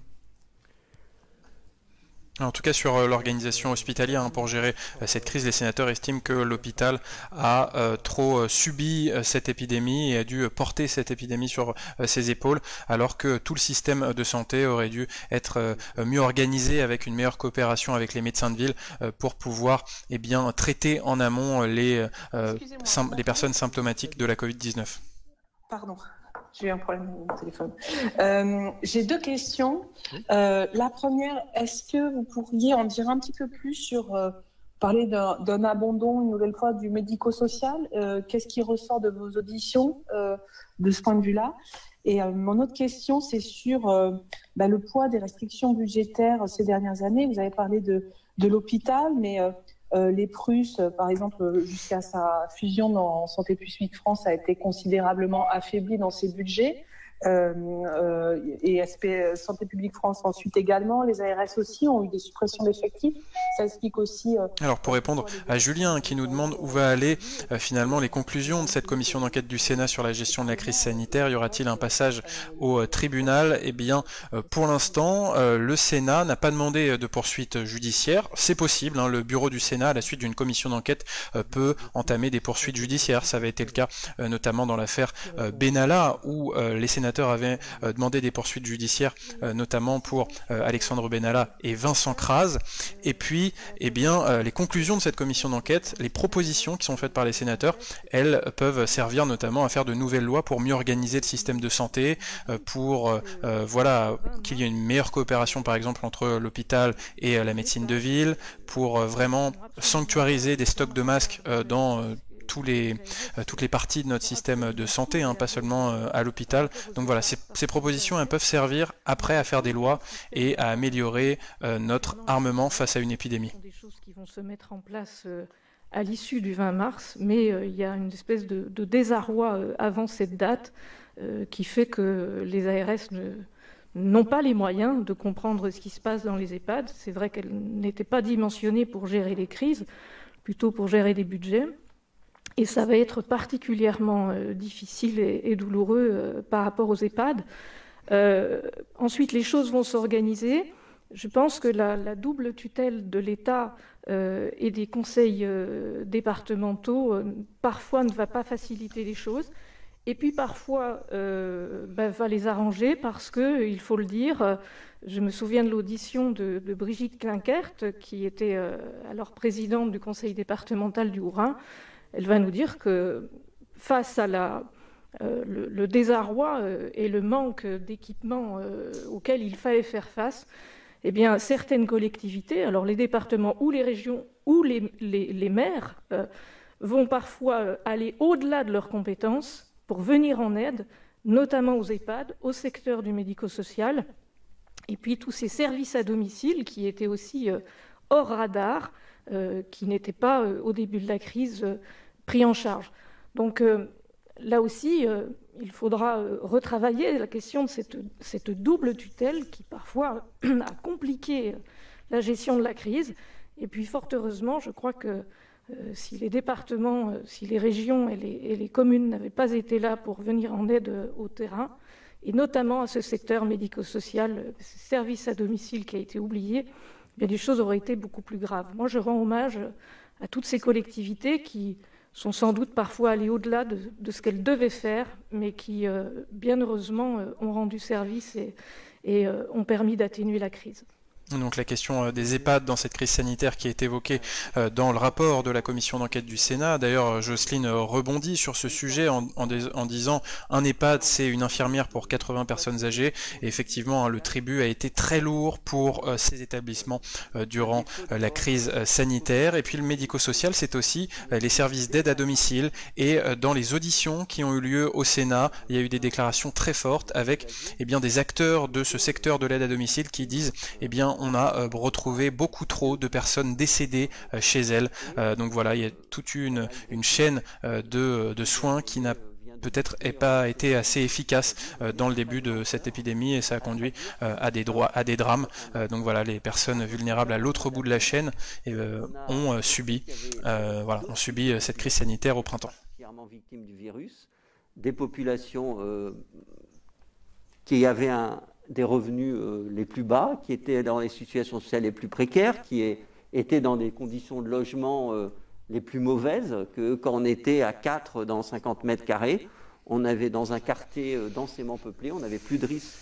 En tout cas, sur l'organisation hospitalière, pour gérer cette crise, les sénateurs estiment que l'hôpital a trop subi cette épidémie et a dû porter cette épidémie sur ses épaules, alors que tout le système de santé aurait dû être mieux organisé avec une meilleure coopération avec les médecins de ville pour pouvoir traiter en amont les personnes symptomatiques de la Covid-19. Pardon. J'ai eu un problème avec mon téléphone. J'ai deux questions. La première, est-ce que vous pourriez en dire un petit peu plus sur parler d'un abandon, une nouvelle fois, du médico-social? Qu'est-ce qui ressort de vos auditions de ce point de vue-là? Et mon autre question, c'est sur le poids des restrictions budgétaires ces dernières années. Vous avez parlé de l'hôpital, mais les Prus, par exemple, jusqu'à sa fusion dans Santé Publique France, a été considérablement affaibli dans ses budgets. Et Santé Publique France ensuite également, les ARS aussi ont eu des suppressions d'effectifs. Ça explique aussi... Alors pour répondre à Julien qui nous demande où va aller finalement les conclusions de cette commission d'enquête du Sénat sur la gestion de la crise sanitaire, y aura-t-il un passage au tribunal? Eh bien pour l'instant le Sénat n'a pas demandé de poursuite judiciaire. C'est possible, le bureau du Sénat à la suite d'une commission d'enquête peut entamer des poursuites judiciaires. Ça avait été le cas notamment dans l'affaire Benalla où les sénateurs avaient demandé des poursuites judiciaires, notamment pour Alexandre Benalla et Vincent Crase. Et puis, les conclusions de cette commission d'enquête, les propositions qui sont faites par les sénateurs, elles peuvent servir notamment à faire de nouvelles lois pour mieux organiser le système de santé, pour qu'il y ait une meilleure coopération par exemple entre l'hôpital et la médecine de ville, pour vraiment sanctuariser des stocks de masques dans toutes les parties de notre système de santé, pas seulement à l'hôpital. Donc voilà, ces propositions elles peuvent servir après à faire des lois et à améliorer notre armement face à une épidémie. Ce sont des choses qui vont se mettre en place à l'issue du 20 mars, mais il y a une espèce de désarroi avant cette date qui fait que les ARS n'ont pas les moyens de comprendre ce qui se passe dans les EHPAD. C'est vrai qu'elles n'étaient pas dimensionnées pour gérer les crises, plutôt pour gérer les budgets. Et ça va être particulièrement difficile et douloureux par rapport aux EHPAD. Ensuite, les choses vont s'organiser. Je pense que la double tutelle de l'État et des conseils départementaux, parfois ne va pas faciliter les choses. Et puis parfois, va les arranger parce que, il faut le dire, je me souviens de l'audition de Brigitte Klinkert, qui était alors présidente du conseil départemental du Haut-Rhin. Elle va nous dire que face à le désarroi et le manque d'équipements auxquels il fallait faire face, eh bien, certaines collectivités, alors les départements ou les régions ou les maires, vont parfois aller au-delà de leurs compétences pour venir en aide, notamment aux EHPAD, au secteur du médico-social. Et puis tous ces services à domicile qui étaient aussi hors radar, qui n'étaient pas au début de la crise pris en charge. Donc là aussi, il faudra retravailler la question de cette double tutelle qui parfois a compliqué la gestion de la crise. Et puis fort heureusement, je crois que si les départements, si les régions et les communes n'avaient pas été là pour venir en aide au terrain, et notamment à ce secteur médico-social, ce service à domicile qui a été oublié, eh bien, les choses auraient été beaucoup plus graves. Moi, je rends hommage à toutes ces collectivités qui sont sans doute parfois allées au-delà de ce qu'elles devaient faire, mais qui, bien heureusement, ont rendu service et ont permis d'atténuer la crise. Donc la question des EHPAD dans cette crise sanitaire qui est évoquée dans le rapport de la commission d'enquête du Sénat. D'ailleurs, Jocelyne rebondit sur ce sujet en disant un EHPAD, c'est une infirmière pour 80 personnes âgées. Et effectivement, le tribut a été très lourd pour ces établissements durant la crise sanitaire. Et puis le médico-social, c'est aussi les services d'aide à domicile. Et dans les auditions qui ont eu lieu au Sénat, il y a eu des déclarations très fortes avec des acteurs de ce secteur de l'aide à domicile qui disent on a retrouvé beaucoup trop de personnes décédées chez elles. Donc voilà, il y a toute une chaîne de soins qui n'a peut-être pas été assez efficace dans le début de cette épidémie et ça a conduit à des drames. Donc voilà, les personnes vulnérables à l'autre bout de la chaîne ont subi cette crise sanitaire au printemps. Victimes du virus, des populations qui avaient des revenus les plus bas, qui étaient dans les situations sociales les plus précaires, qui étaient dans des conditions de logement les plus mauvaises, que quand on était à 4 dans 50 mètres carrés, on avait dans un quartier densément peuplé, on n'avait plus de risque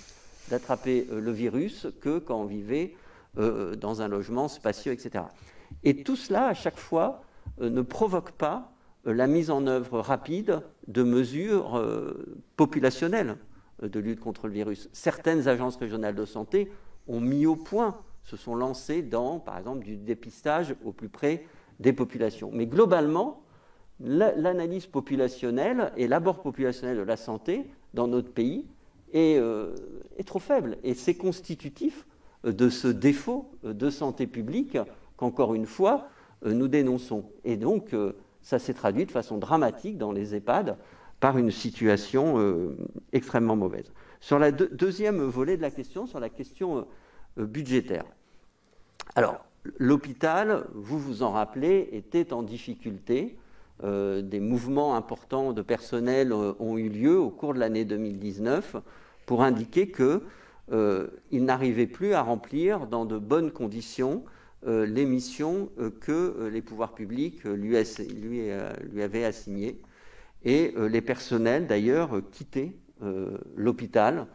d'attraper le virus que quand on vivait dans un logement spacieux, etc. Et tout cela, à chaque fois, ne provoque pas la mise en œuvre rapide de mesures populationnelles de lutte contre le virus. Certaines agences régionales de santé ont mis au point, se sont lancées dans, par exemple, du dépistage au plus près des populations. Mais globalement, l'analyse populationnelle et l'abord populationnel de la santé dans notre pays est trop faible. Et c'est constitutif de ce défaut de santé publique qu'encore une fois, nous dénonçons. Et donc, ça s'est traduit de façon dramatique dans les EHPAD par une situation extrêmement mauvaise. Sur la deuxième volet de la question, sur la question budgétaire. Alors, l'hôpital, vous vous en rappelez, était en difficulté. Des mouvements importants de personnel ont eu lieu au cours de l'année 2019 pour indiquer qu'il n'arrivait plus à remplir dans de bonnes conditions les missions que les pouvoirs publics lui avaient assignées. Et les personnels, d'ailleurs, quittaient l'hôpital.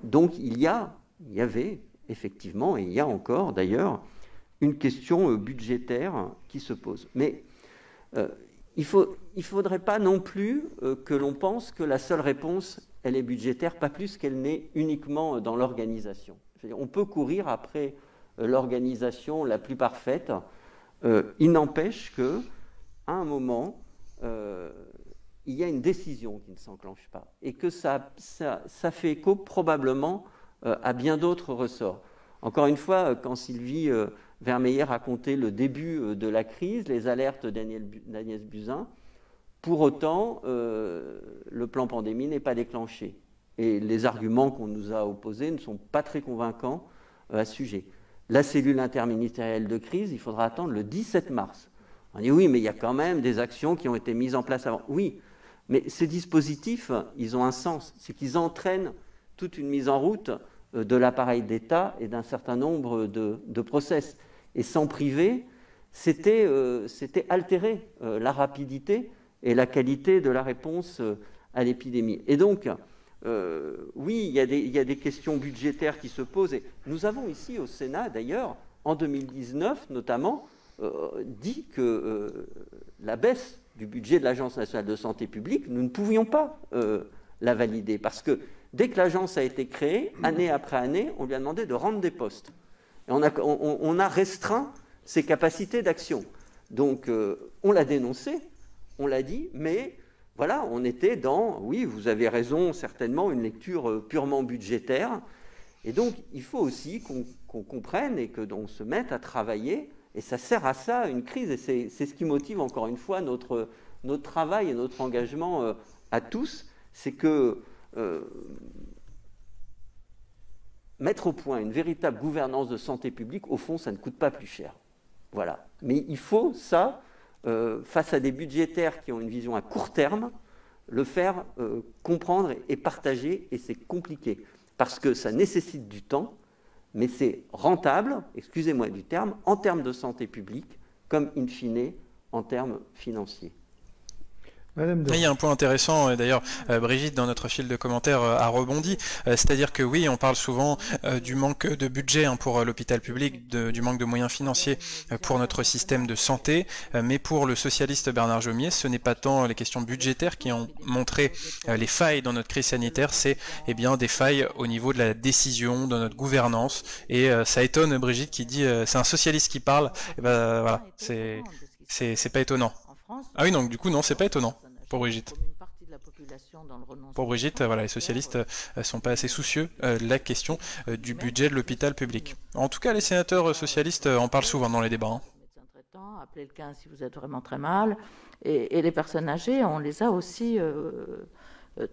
Donc, il y avait effectivement, et il y a encore, d'ailleurs, une question budgétaire qui se pose. Mais il ne faudrait pas non plus que l'on pense que la seule réponse, elle est budgétaire, pas plus qu'elle n'est uniquement dans l'organisation. On peut courir après l'organisation la plus parfaite. Il n'empêche qu'à un moment, il y a une décision qui ne s'enclenche pas et que ça fait écho probablement à bien d'autres ressorts. Encore une fois, quand Sylvie Vermeillet racontait le début de la crise, les alertes d'Agnès Buzyn, pour autant, le plan pandémie n'est pas déclenché. Et les arguments qu'on nous a opposés ne sont pas très convaincants à ce sujet. La cellule interministérielle de crise, il faudra attendre le 17 mars. On dit oui, mais il y a quand même des actions qui ont été mises en place avant. Oui, mais ces dispositifs, ils ont un sens. C'est qu'ils entraînent toute une mise en route de l'appareil d'État et d'un certain nombre de process. Et s'en priver, c'était altérer la rapidité et la qualité de la réponse à l'épidémie. Et donc, oui, il y a des questions budgétaires qui se posent. Et nous avons ici au Sénat, d'ailleurs, en 2019 notamment, dit que la baisse du budget de l'Agence nationale de santé publique, nous ne pouvions pas la valider. Parce que dès que l'agence a été créée, année après année, on lui a demandé de rendre des postes. Et on a restreint ses capacités d'action. Donc, on l'a dénoncé, on l'a dit, mais voilà, on était dans, oui, vous avez raison, certainement, une lecture purement budgétaire. Et donc, il faut aussi qu'on comprenne et qu'on se mette à travailler, et ça sert à ça, une crise, et c'est ce qui motive encore une fois notre travail et notre engagement à tous, c'est que mettre au point une véritable gouvernance de santé publique, au fond, ça ne coûte pas plus cher. Voilà. Mais il faut ça, face à des budgétaires qui ont une vision à court terme, le faire comprendre et partager, et c'est compliqué, parce que ça nécessite du temps, mais c'est rentable, excusez-moi du terme, en termes de santé publique, comme in fine en termes financiers. Il y a un point intéressant, d'ailleurs Brigitte dans notre fil de commentaires a rebondi, c'est-à-dire que oui, on parle souvent du manque de budget pour l'hôpital public, du manque de moyens financiers pour notre système de santé, mais pour le socialiste Bernard Jomier, ce n'est pas tant les questions budgétaires qui ont montré les failles dans notre crise sanitaire, c'est bien des failles au niveau de la décision, de notre gouvernance, et ça étonne Brigitte qui dit c'est un socialiste qui parle, et ben voilà, c'est pas étonnant. Ah oui, donc du coup non, c'est pas étonnant. Pour Brigitte. Pour Brigitte, voilà, les socialistes ne sont pas assez soucieux de la question du budget de l'hôpital public. En tout cas, les sénateurs socialistes en parlent souvent dans les débats. Appelez le 15 si vous êtes vraiment très mal. Et les personnes âgées, on les a aussi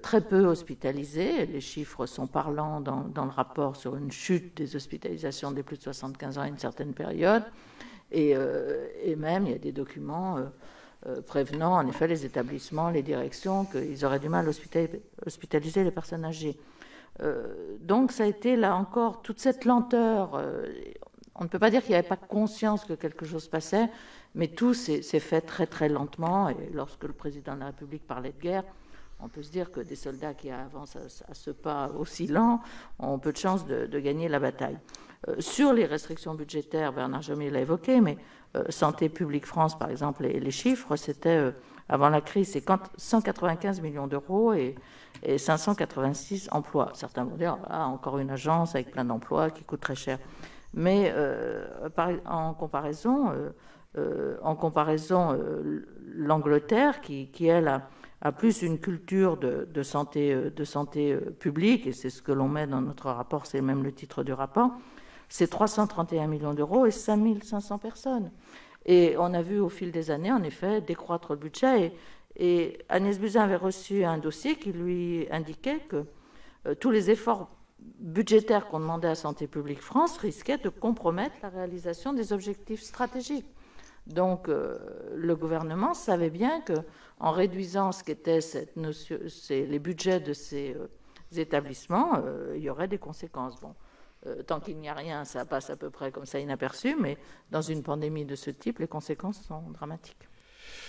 très peu hospitalisées. Les chiffres sont parlants dans le rapport sur une chute des hospitalisations des plus de 75 ans à une certaine période. Et même, il y a des documents... prévenant en effet les établissements, les directions, qu'ils auraient du mal à hospitaliser les personnes âgées. Donc ça a été là encore toute cette lenteur. On ne peut pas dire qu'il n'y avait pas conscience que quelque chose passait, mais tout s'est fait très très lentement. Et lorsque le président de la République parlait de guerre, on peut se dire que des soldats qui avancent à ce pas aussi lent ont peu de chances de gagner la bataille. Sur les restrictions budgétaires, Bernard Jomier l'a évoqué, mais Santé publique France, par exemple, les chiffres, c'était, avant la crise, c'est 195 millions d'euros et 586 emplois. Certains vont dire, encore une agence avec plein d'emplois qui coûte très cher. Mais en comparaison, l'Angleterre, qui elle, a plus une culture de santé publique, et c'est ce que l'on met dans notre rapport, c'est même le titre du rapport, c'est 331 millions d'euros et 5500 personnes. Et on a vu au fil des années, en effet, décroître le budget. Et Agnès Buzyn avait reçu un dossier qui lui indiquait que tous les efforts budgétaires qu'on demandait à Santé publique France risquaient de compromettre la réalisation des objectifs stratégiques. Donc, le gouvernement savait bien qu'en réduisant ce qu'étaient les budgets de ces établissements, il y aurait des conséquences. Bon. Tant qu'il n'y a rien, ça passe à peu près comme ça inaperçu, mais dans une pandémie de ce type, les conséquences sont dramatiques.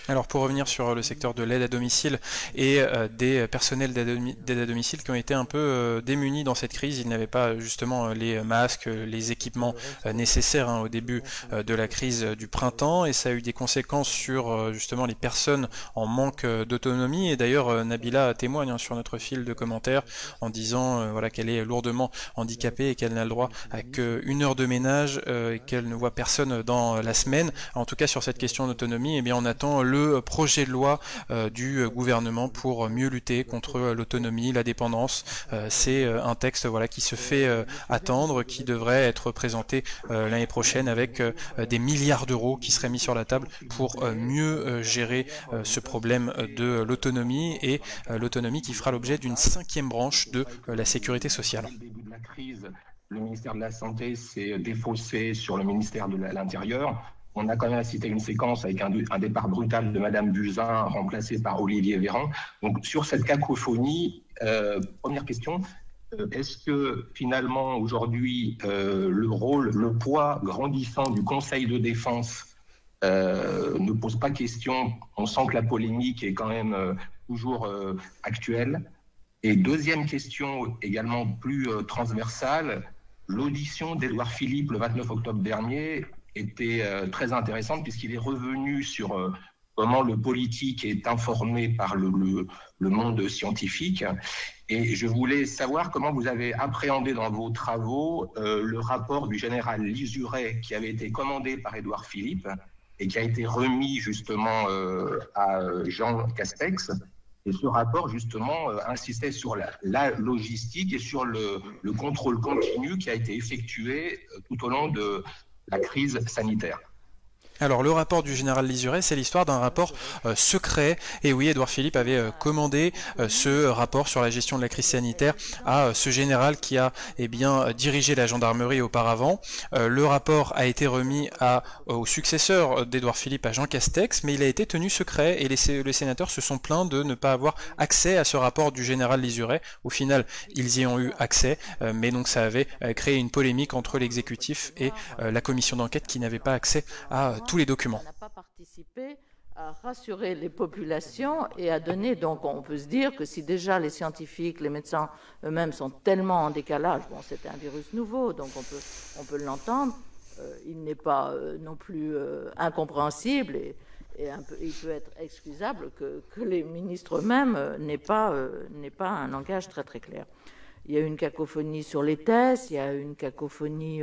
Alors pour revenir sur le secteur de l'aide à domicile et des personnels d'aide à domicile qui ont été un peu démunis dans cette crise, ils n'avaient pas justement les masques, les équipements nécessaires au début de la crise du printemps, et ça a eu des conséquences sur justement les personnes en manque d'autonomie. Et d'ailleurs Nabila témoigne sur notre fil de commentaires en disant voilà, qu'elle est lourdement handicapée et qu'elle n'a le droit à qu'une heure de ménage et qu'elle ne voit personne dans la semaine. En tout cas sur cette question d'autonomie, eh bien on attend le projet de loi du gouvernement pour mieux lutter contre l'autonomie, la dépendance. C'est un texte voilà, qui se fait attendre, qui devrait être présenté l'année prochaine avec des milliards d'euros qui seraient mis sur la table pour mieux gérer ce problème de l'autonomie, et l'autonomie qui fera l'objet d'une 5e branche de la sécurité sociale. Au début de la crise, le ministère de la Santé s'est défaussé sur le ministère de l'Intérieur. On a quand même assisté à une séquence avec un départ brutal de Madame Buzyn, remplacée par Olivier Véran. Donc, sur cette cacophonie, première question, est-ce que finalement, aujourd'hui, le poids grandissant du Conseil de défense ne pose pas question? On sent que la polémique est quand même toujours actuelle. Et deuxième question, également plus transversale, l'audition d'Édouard Philippe le 29 octobre dernier était très intéressante, puisqu'il est revenu sur comment le politique est informé par le monde scientifique. Et je voulais savoir comment vous avez appréhendé dans vos travaux le rapport du général Lisuret qui avait été commandé par Édouard Philippe et qui a été remis justement à Jean Castex, Et ce rapport, justement, insistait sur la logistique et sur le contrôle continu qui a été effectué tout au long de la crise sanitaire. Alors le rapport du général Lizuret, c'est l'histoire d'un rapport secret. Et oui, Édouard Philippe avait commandé ce rapport sur la gestion de la crise sanitaire à ce général qui a dirigé la gendarmerie auparavant. Le rapport a été remis au successeur d'Édouard Philippe, à Jean Castex, mais il a été tenu secret et les sénateurs se sont plaints de ne pas avoir accès à ce rapport du général Lizuret. Au final, ils y ont eu accès, mais donc ça avait créé une polémique entre l'exécutif et la commission d'enquête qui n'avait pas accès à tous les documents. Ça n'a pas participé à rassurer les populations et à donner, donc on peut se dire que si déjà les scientifiques, les médecins eux-mêmes sont tellement en décalage, bon c'était un virus nouveau, donc on peut l'entendre, il n'est pas non plus incompréhensible et il peut être excusable que les ministres eux-mêmes n'aient pas un langage très très clair. Il y a une cacophonie sur les tests, il y a une cacophonie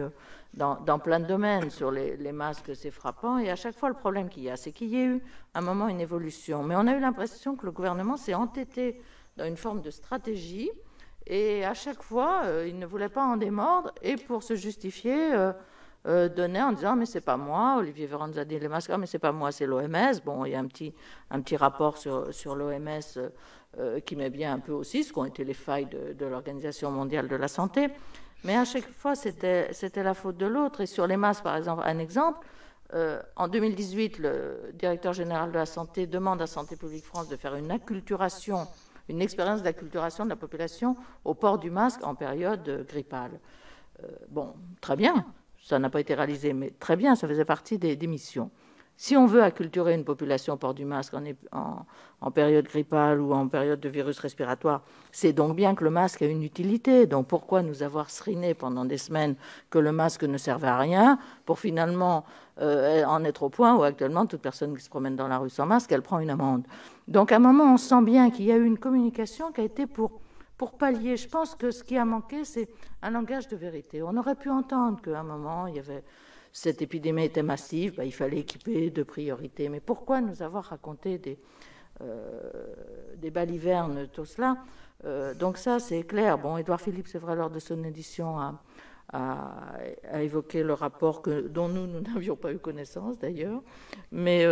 dans plein de domaines. Sur les masques, c'est frappant. Et à chaque fois, le problème qu'il y a, c'est qu'il y a eu à un moment une évolution. Mais on a eu l'impression que le gouvernement s'est entêté dans une forme de stratégie. Et à chaque fois, il ne voulait pas en démordre. Et pour se justifier, donnait en disant « mais c'est pas moi ». Olivier Véran nous a dit les masques, mais c'est pas moi, c'est l'OMS. Bon, il y a un petit rapport sur l'OMS qui met bien un peu aussi ce qu'ont été les failles de l'Organisation mondiale de la santé. Mais à chaque fois, c'était la faute de l'autre. Et sur les masques, par exemple, un exemple, en 2018, le directeur général de la santé demande à Santé publique France de faire une acculturation, une expérience d'acculturation de la population au port du masque en période grippale. Bon, très bien, ça n'a pas été réalisé, mais très bien, ça faisait partie des missions. Si on veut acculturer une population au port du masque en période grippale ou en période de virus respiratoire, c'est donc bien que le masque a une utilité. Donc pourquoi nous avoir seriné pendant des semaines que le masque ne servait à rien pour finalement en être au point où actuellement toute personne qui se promène dans la rue sans masque, elle prend une amende. Donc à un moment, on sent bien qu'il y a eu une communication qui a été pour pallier. Je pense que ce qui a manqué, c'est un langage de vérité. On aurait pu entendre qu'à un moment, il y avait... Cette épidémie était massive, il fallait équiper de priorités. Mais pourquoi nous avoir raconté des balivernes, tout cela donc ça, c'est clair. Bon, Édouard Philippe, c'est vrai, lors de son édition, a évoqué le rapport dont nous n'avions pas eu connaissance, d'ailleurs. Mais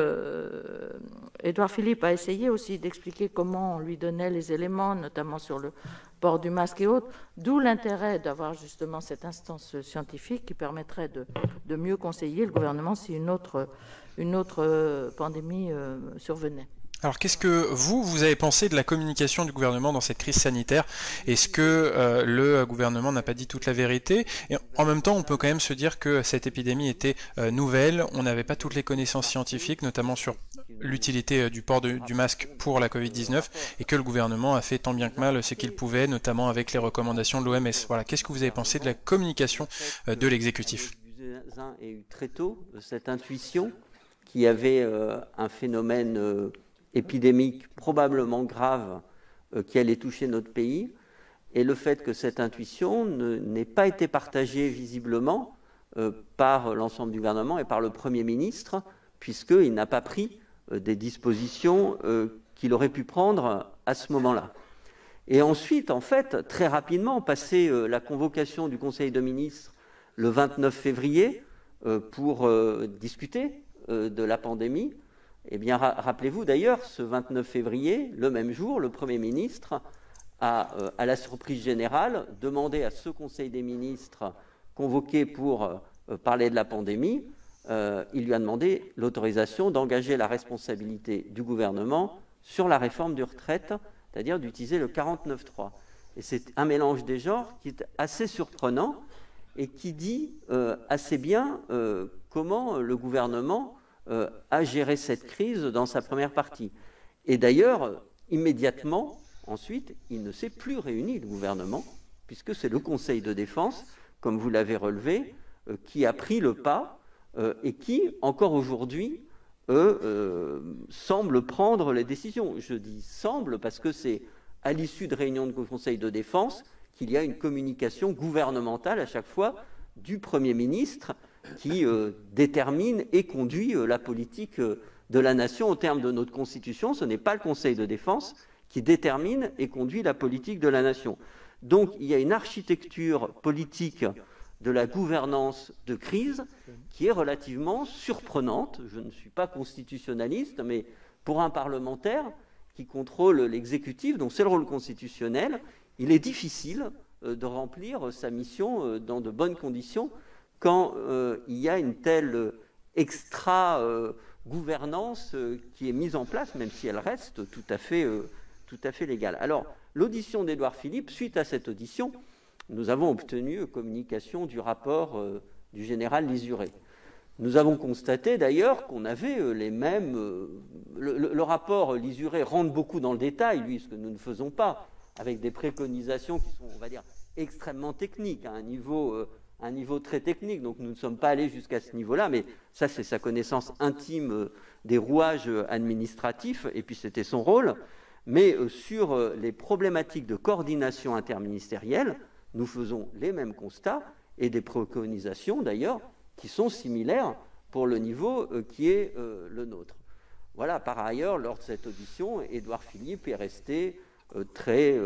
Édouard Philippe a essayé aussi d'expliquer comment on lui donnait les éléments, notamment sur le port du masque et autres, d'où l'intérêt d'avoir justement cette instance scientifique qui permettrait de mieux conseiller le gouvernement si une autre pandémie survenait. Alors qu'est-ce que vous avez pensé de la communication du gouvernement dans cette crise sanitaire? Est-ce que le gouvernement n'a pas dit toute la vérité? Et en même temps, on peut quand même se dire que cette épidémie était nouvelle, on n'avait pas toutes les connaissances scientifiques, notamment sur l'utilité du port du masque pour la Covid-19, et que le gouvernement a fait tant bien que mal ce qu'il pouvait, notamment avec les recommandations de l'OMS. Voilà, qu'est-ce que vous avez pensé de la communication de l'exécutif? Buzyn a eu très tôt cette intuition qu'il y avait un phénomène épidémique probablement grave qui allait toucher notre pays, et le fait que cette intuition n'ait pas été partagée visiblement par l'ensemble du gouvernement et par le Premier ministre, puisqu'il n'a pas pris des dispositions qu'il aurait pu prendre à ce moment-là. Et ensuite, en fait, très rapidement, passé la convocation du Conseil de ministres le 29 février pour discuter de la pandémie, eh bien, rappelez-vous d'ailleurs, ce 29 février, le même jour, le Premier ministre a, à la surprise générale, demandé à ce Conseil des ministres convoqué pour parler de la pandémie, il lui a demandé l'autorisation d'engager la responsabilité du gouvernement sur la réforme des retraites, c'est-à-dire d'utiliser le 49.3. Et c'est un mélange des genres qui est assez surprenant et qui dit assez bien comment le gouvernement a géré cette crise dans sa première partie. Et d'ailleurs, immédiatement, ensuite, il ne s'est plus réuni, le gouvernement, puisque c'est le Conseil de défense, comme vous l'avez relevé, qui a pris le pas et qui, encore aujourd'hui, semble prendre les décisions. Je dis semble parce que c'est à l'issue de réunions de Conseil de défense qu'il y a une communication gouvernementale à chaque fois du Premier ministre qui détermine et conduit la politique de la nation au terme de notre Constitution. Ce n'est pas le Conseil de défense qui détermine et conduit la politique de la nation. Donc il y a une architecture politique de la gouvernance de crise qui est relativement surprenante. Je ne suis pas constitutionnaliste, mais pour un parlementaire qui contrôle l'exécutif, donc c'est le rôle constitutionnel, il est difficile de remplir sa mission dans de bonnes conditions quand il y a une telle extra-gouvernance qui est mise en place, même si elle reste tout à fait légale. Alors, l'audition d'Édouard Philippe, suite à cette audition, nous avons obtenu communication du rapport du général Lisuré. Nous avons constaté d'ailleurs qu'on avait les mêmes... Le rapport Lisuré rentre beaucoup dans le détail, lui, ce que nous ne faisons pas, avec des préconisations qui sont, on va dire, extrêmement techniques, à un niveau très technique. Donc nous ne sommes pas allés jusqu'à ce niveau-là, mais ça, c'est sa connaissance intime des rouages administratifs, et puis c'était son rôle. Mais sur les problématiques de coordination interministérielle, nous faisons les mêmes constats et des préconisations d'ailleurs qui sont similaires pour le niveau qui est le nôtre. Voilà, par ailleurs, lors de cette audition, Édouard Philippe est resté très,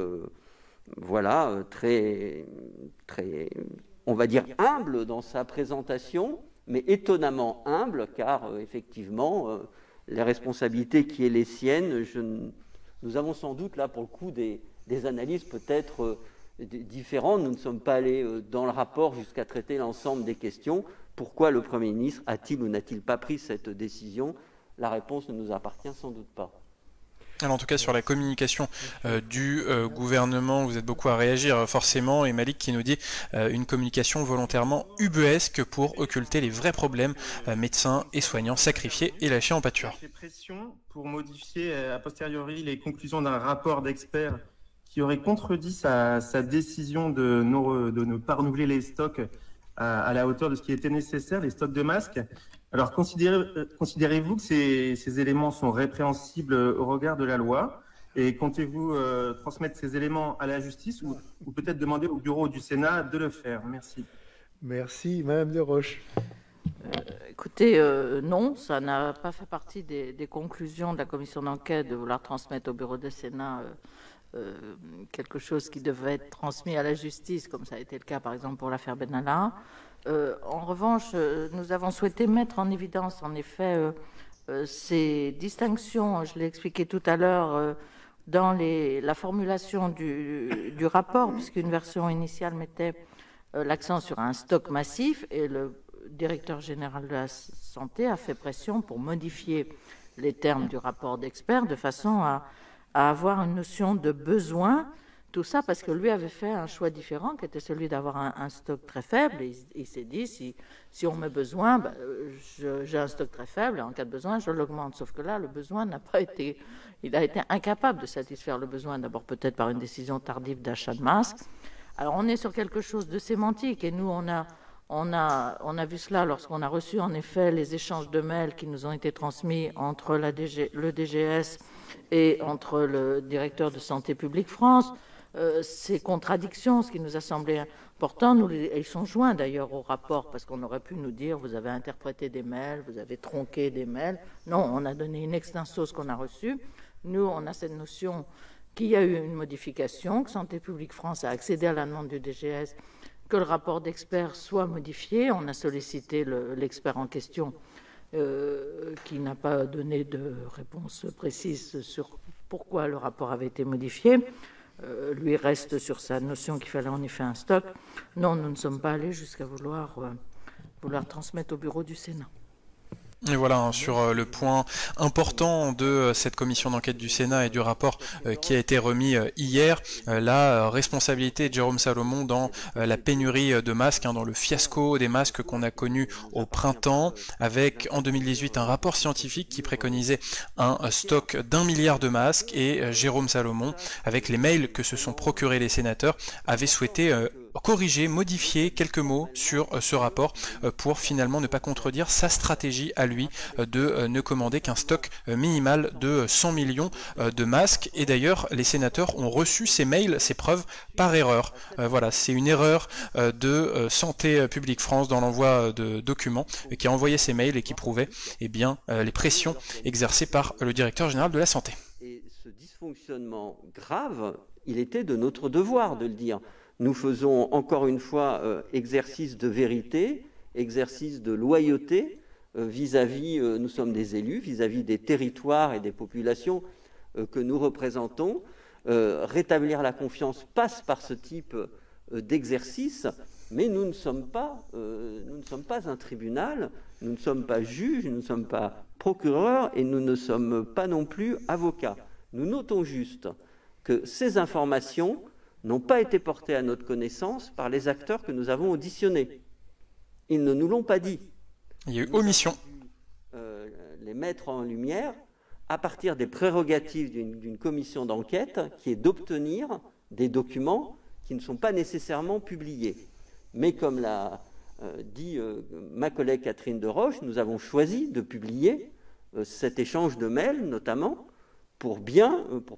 on va dire, humble dans sa présentation, mais étonnamment humble, car effectivement, les responsabilités qui est les siennes, nous avons sans doute là, pour le coup, des analyses peut-être différentes. Nous ne sommes pas allés dans le rapport jusqu'à traiter l'ensemble des questions. Pourquoi le Premier ministre a-t-il ou n'a-t-il pas pris cette décision? La réponse ne nous appartient sans doute pas. Alors en tout cas sur la communication du gouvernement, vous êtes beaucoup à réagir forcément, et Malik qui nous dit une communication volontairement ubuesque pour occulter les vrais problèmes, médecins et soignants sacrifiés et lâchés en pâture. Fait pression pour modifier a posteriori les conclusions d'un rapport d'experts qui aurait contredit sa décision de ne pas renouveler les stocks à la hauteur de ce qui était nécessaire, les stocks de masques. Alors, considérez-vous que ces éléments sont répréhensibles au regard de la loi, et comptez-vous transmettre ces éléments à la justice ou peut-être demander au bureau du Sénat de le faire? Merci. Merci, Madame Desroches. Écoutez, non, ça n'a pas fait partie des conclusions de la commission d'enquête de vouloir transmettre au bureau du Sénat quelque chose qui devait être transmis à la justice, comme ça a été le cas par exemple pour l'affaire Benalla. En revanche, nous avons souhaité mettre en évidence en effet ces distinctions, je l'ai expliqué tout à l'heure, dans la formulation du rapport, puisqu'une version initiale mettait l'accent sur un stock massif, et le directeur général de la santé a fait pression pour modifier les termes du rapport d'experts de façon à avoir une notion de besoin, tout ça parce que lui avait fait un choix différent qui était celui d'avoir un stock très faible, et il s'est dit si on met besoin, j'ai un stock très faible et en cas de besoin je l'augmente, sauf que là le besoin n'a pas été, il a été incapable de satisfaire le besoin, d'abord peut-être par une décision tardive d'achat de masques. Alors on est sur quelque chose de sémantique, et nous on a vu cela lorsqu'on a reçu en effet les échanges de mails qui nous ont été transmis entre le DGS et entre le directeur de Santé publique France. Ces contradictions, ce qui nous a semblé important, ils sont joints d'ailleurs au rapport, parce qu'on aurait pu nous dire vous avez interprété des mails, vous avez tronqué des mails. Non, on a donné une extenso ce qu'on a reçu. Nous, on a cette notion qu'il y a eu une modification, que Santé publique France a accédé à la demande du DGS, que le rapport d'experts soit modifié. On a sollicité l'expert en question qui n'a pas donné de réponse précise sur pourquoi le rapport avait été modifié. Lui reste sur sa notion qu'il fallait en effet un stock. Non, nous ne sommes pas allés jusqu'à vouloir transmettre au bureau du Sénat. Et voilà, sur le point important de cette commission d'enquête du Sénat et du rapport qui a été remis hier, la responsabilité de Jérôme Salomon dans la pénurie de masques, dans le fiasco des masques qu'on a connu au printemps, avec en 2018 un rapport scientifique qui préconisait un stock d'1 milliard de masques, et Jérôme Salomon, avec les mails que se sont procurés les sénateurs, avait souhaité corriger, modifier quelques mots sur ce rapport pour finalement ne pas contredire sa stratégie à lui de ne commander qu'un stock minimal de 100 millions de masques. Et d'ailleurs, les sénateurs ont reçu ces mails, ces preuves, par erreur. Voilà, c'est une erreur de Santé publique France dans l'envoi de documents qui a envoyé ces mails et qui prouvait les pressions exercées par le directeur général de la santé. Et ce dysfonctionnement grave, il était de notre devoir de le dire. Nous faisons encore une fois exercice de vérité, exercice de loyauté vis-à-vis, nous sommes des élus, vis-à-vis des territoires et des populations que nous représentons. Rétablir la confiance passe par ce type d'exercice, mais nous ne sommes pas un tribunal, nous ne sommes pas juges, nous ne sommes pas procureurs et nous ne sommes pas non plus avocats. Nous notons juste que ces informations n'ont pas été portées à notre connaissance par les acteurs que nous avons auditionnés. Ils ne nous l'ont pas dit. Il y a eu omission. Les mettre en lumière à partir des prérogatives d'une commission d'enquête qui est d'obtenir des documents qui ne sont pas nécessairement publiés. Mais comme l'a dit ma collègue Catherine Deroche, nous avons choisi de publier cet échange de mails, notamment, pour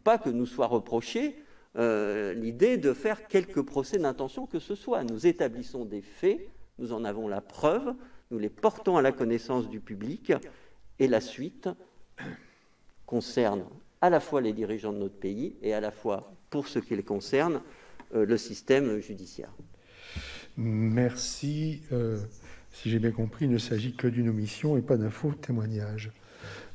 pas que nous soit reproché l'idée de faire quelque procès d'intention que ce soit. Nous établissons des faits, nous en avons la preuve, nous les portons à la connaissance du public, et la suite concerne à la fois les dirigeants de notre pays et à la fois, pour ce qui les concerne, le système judiciaire. Merci. Si j'ai bien compris, il ne s'agit que d'une omission et pas d'un faux témoignage.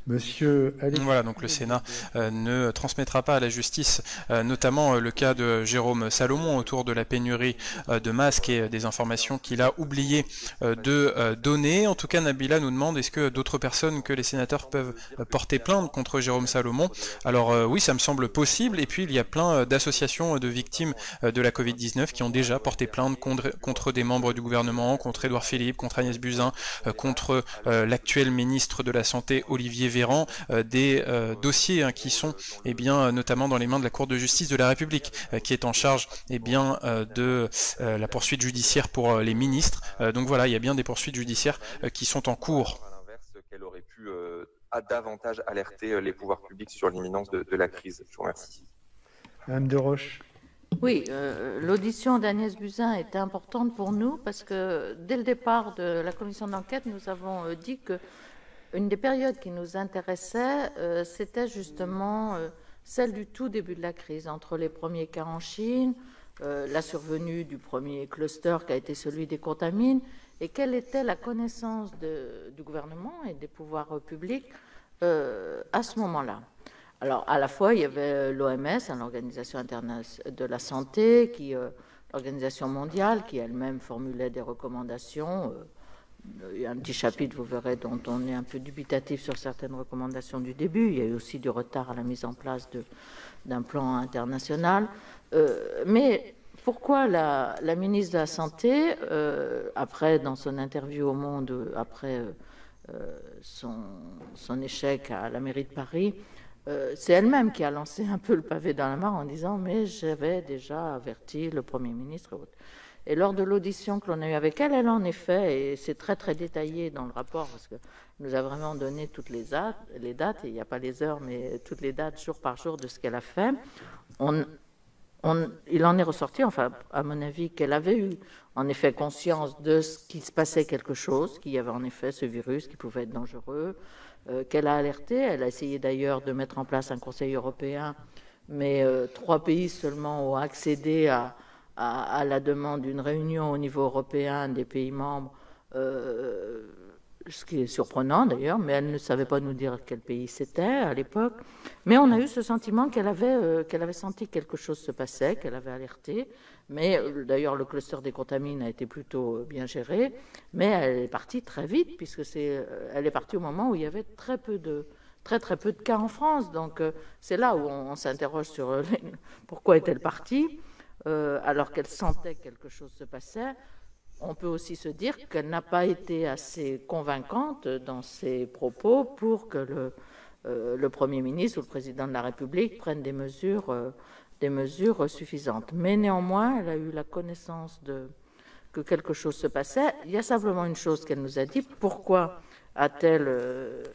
Monsieur Alexis. Voilà, donc le Sénat ne transmettra pas à la justice, notamment le cas de Jérôme Salomon autour de la pénurie de masques et des informations qu'il a oublié de donner. En tout cas, Nabila nous demande, est-ce que d'autres personnes que les sénateurs peuvent porter plainte contre Jérôme Salomon? Alors oui, ça me semble possible, et puis il y a plein d'associations de victimes de la Covid-19 qui ont déjà porté plainte contre des membres du gouvernement, contre Édouard Philippe, contre Agnès Buzyn, contre l'actuel ministre de la Santé, Olivier Véran, des dossiers qui sont notamment dans les mains de la Cour de justice de la République, qui est en charge de la poursuite judiciaire pour les ministres. Donc voilà, il y a bien des poursuites judiciaires qui sont en cours. À l'inverse, qu'elle aurait pu davantage alerter les pouvoirs publics sur l'imminence de la crise. Je vous remercie. Madame Deroche. Oui, l'audition d'Agnès Buzyn était importante pour nous parce que dès le départ de la commission d'enquête, nous avons dit que une des périodes qui nous intéressait, c'était justement celle du tout début de la crise, entre les premiers cas en Chine, la survenue du premier cluster qui a été celui des contamines, et quelle était la connaissance du gouvernement et des pouvoirs publics à ce moment-là. Alors, à la fois, il y avait l'OMS, l'Organisation internationale de la santé, l'Organisation mondiale, qui elle-même formulait des recommandations. Il y a un petit chapitre, vous verrez, dont on est un peu dubitatif sur certaines recommandations du début. Il y a eu aussi du retard à la mise en place d'un plan international. Mais pourquoi la ministre de la Santé, après, dans son interview au Monde, après son échec à la mairie de Paris, c'est elle-même qui a lancé un peu le pavé dans la mare en disant « mais j'avais déjà averti le Premier ministre ». Et lors de l'audition que l'on a eue avec elle, en effet, et c'est très très détaillé dans le rapport, parce que nous a vraiment donné toutes les dates, et il n'y a pas les heures, mais toutes les dates jour par jour de ce qu'elle a fait, il en est ressorti, enfin, à mon avis, qu'elle avait eu en effet conscience de ce qu'il se passait quelque chose, qu'il y avait en effet ce virus qui pouvait être dangereux, qu'elle a alerté. Elle a essayé d'ailleurs de mettre en place un Conseil européen, mais 3 pays seulement ont accédé à la demande d'une réunion au niveau européen des pays membres, ce qui est surprenant d'ailleurs, mais elle ne savait pas nous dire quel pays c'était à l'époque. Mais on a eu ce sentiment qu'elle avait senti quelque chose se passer, qu'elle avait alerté. Mais d'ailleurs, le cluster des contamines a été plutôt bien géré, mais elle est partie très vite, puisque elle est partie au moment où il y avait très peu de cas en France. Donc c'est là où on s'interroge sur pourquoi est-elle partie. Alors qu'elle sentait que quelque chose se passait. On peut aussi se dire qu'elle n'a pas été assez convaincante dans ses propos pour que le Premier ministre ou le Président de la République prenne des mesures suffisantes. Mais néanmoins, elle a eu la connaissance que quelque chose se passait. Il y a simplement une chose qu'elle nous a dit. Pourquoi a-t-elle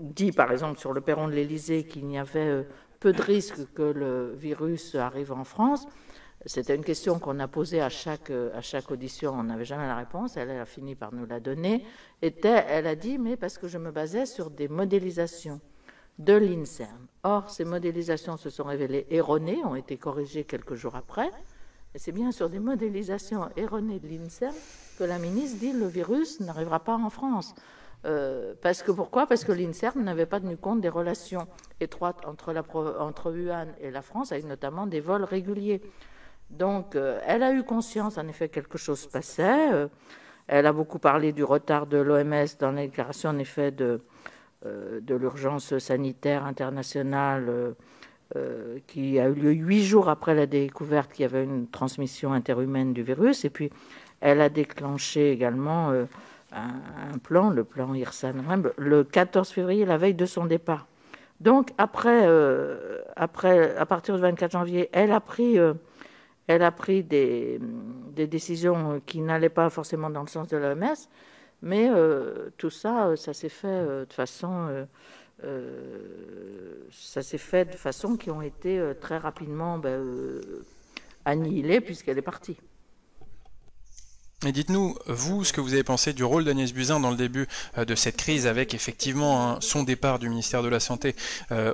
dit, par exemple, sur le perron de l'Élysée qu'il y avait peu de risques que le virus arrive en France? C'était une question qu'on a posée à chaque audition, on n'avait jamais la réponse, elle a fini par nous la donner, elle a dit, mais parce que je me basais sur des modélisations de l'INSERM. Or, ces modélisations se sont révélées erronées, ont été corrigées quelques jours après, et c'est bien sur des modélisations erronées de l'INSERM que la ministre dit le virus n'arrivera pas en France. Pourquoi ? Parce que l'INSERM n'avait pas tenu compte des relations étroites entre Wuhan et la France, avec notamment des vols réguliers. Donc, elle a eu conscience, en effet, que quelque chose se passait. Elle a beaucoup parlé du retard de l'OMS dans la déclaration, en effet, de l'urgence sanitaire internationale qui a eu lieu 8 jours après la découverte qu'il y avait une transmission interhumaine du virus. Et puis, elle a déclenché également un plan, le plan Irsan-Remb, le 14 février, la veille de son départ. Donc, à partir du 24 janvier, elle a pris des décisions qui n'allaient pas forcément dans le sens de l'OMS, mais tout ça, ça s'est fait de façon qui ont été très rapidement annihilées puisqu'elle est partie. Et dites-nous, vous, ce que vous avez pensé du rôle d'Agnès Buzyn dans le début de cette crise, avec effectivement son départ du ministère de la Santé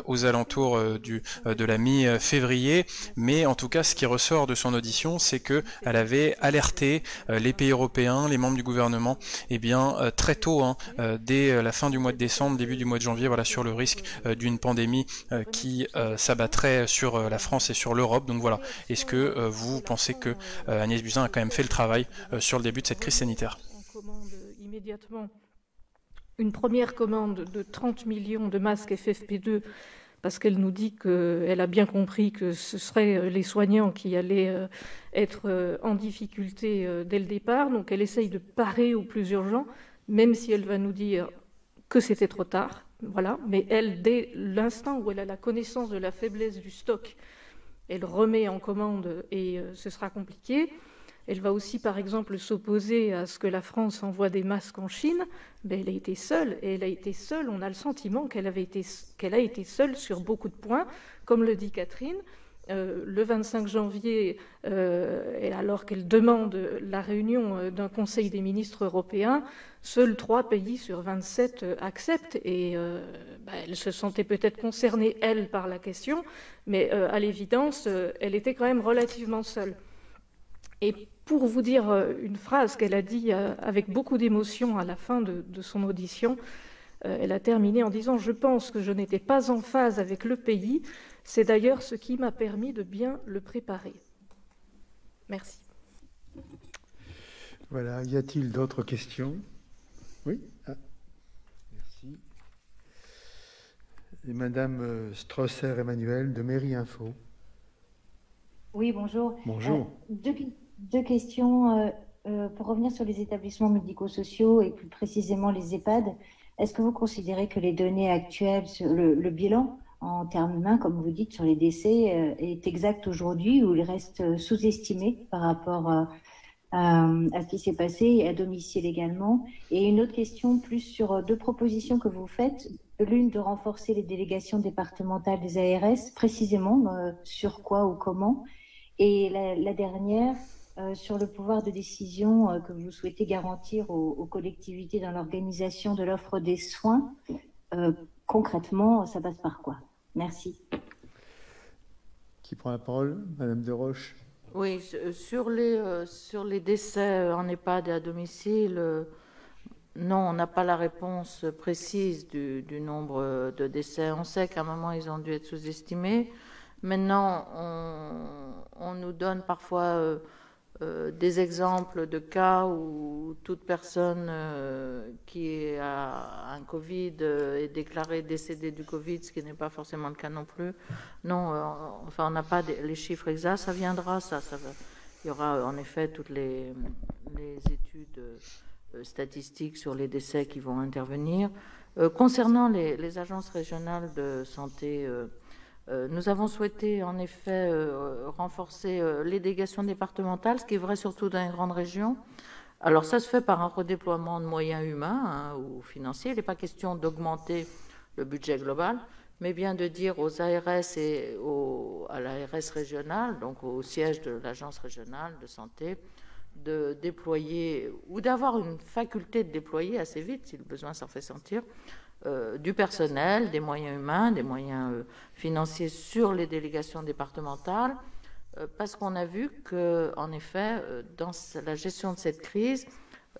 aux alentours de la mi-février. Mais en tout cas, ce qui ressort de son audition, c'est qu'elle avait alerté les pays européens, les membres du gouvernement, très tôt, dès la fin du mois de décembre, début du mois de janvier, voilà, sur le risque d'une pandémie qui s'abattrait sur la France et sur l'Europe. Donc voilà, est-ce que vous pensez que Agnès Buzyn a quand même fait le travail sur le début de cette crise sanitaire? On commande immédiatement une première commande de 30 millions de masques FFP2 parce qu'elle nous dit qu'elle a bien compris que ce seraient les soignants qui allaient être en difficulté dès le départ. Donc elle essaye de parer au plus urgent, même si elle va nous dire que c'était trop tard. Voilà. Mais elle, dès l'instant où elle a la connaissance de la faiblesse du stock, elle remet en commande et ce sera compliqué. Elle va aussi, par exemple, s'opposer à ce que la France envoie des masques en Chine. Mais elle a été seule, et elle a été seule. On a le sentiment qu'elle a été seule sur beaucoup de points, comme le dit Catherine. Le 25 janvier, alors qu'elle demande la réunion d'un Conseil des ministres européens, seuls 3 pays sur 27 acceptent. Et elle se sentait peut-être concernée, elle, par la question, mais à l'évidence, elle était quand même relativement seule. Et pour vous dire une phrase qu'elle a dit avec beaucoup d'émotion à la fin de son audition, elle a terminé en disant « Je pense que je n'étais pas en phase avec le pays. C'est d'ailleurs ce qui m'a permis de bien le préparer. » Merci. Voilà. Y a-t-il d'autres questions? Oui. Merci. Et Madame Strosser-Emmanuel de Mairie Info. Oui, bonjour. Bonjour. Deux questions pour revenir sur les établissements médico-sociaux et plus précisément les EHPAD. Est-ce que vous considérez que les données actuelles, le bilan en termes humains, comme vous dites, sur les décès est exact aujourd'hui ou il reste sous-estimé par rapport à ce qui s'est passé à domicile également? Et une autre question plus sur 2 propositions que vous faites. L'une de renforcer les délégations départementales des ARS, précisément sur quoi ou comment? Et la dernière, sur le pouvoir de décision que vous souhaitez garantir aux collectivités dans l'organisation de l'offre des soins. Concrètement, ça passe par quoi? Merci. Qui prend la parole? Madame Desroches. Oui, sur les décès en EHPAD et à domicile, non, on n'a pas la réponse précise du nombre de décès. On sait qu'à un moment, ils ont dû être sous-estimés. Maintenant, on nous donne parfois des exemples de cas où toute personne qui a un Covid est déclarée décédée du Covid, ce qui n'est pas forcément le cas non plus. Non, on n'a pas les chiffres exacts, ça viendra, il y aura en effet toutes les études statistiques sur les décès qui vont intervenir. Concernant les agences régionales de santé, nous avons souhaité en effet renforcer les délégations départementales, ce qui est vrai surtout dans les grandes régions. Alors ça se fait par un redéploiement de moyens humains ou financiers. Il n'est pas question d'augmenter le budget global, mais bien de dire aux ARS et à l'ARS régionale, donc au siège de l'agence régionale de santé, de déployer ou d'avoir une faculté de déployer assez vite, si le besoin s'en fait sentir, du personnel, des moyens humains, des moyens financiers sur les délégations départementales, parce qu'on a vu que, en effet, dans la gestion de cette crise,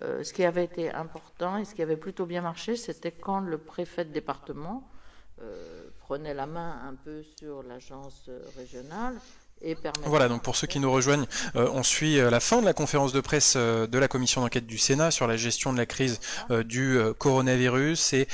ce qui avait été important et ce qui avait plutôt bien marché, c'était quand le préfet de département prenait la main un peu sur l'agence régionale. Voilà, donc pour ceux qui nous rejoignent, on suit la fin de la conférence de presse de la commission d'enquête du Sénat sur la gestion de la crise du coronavirus, et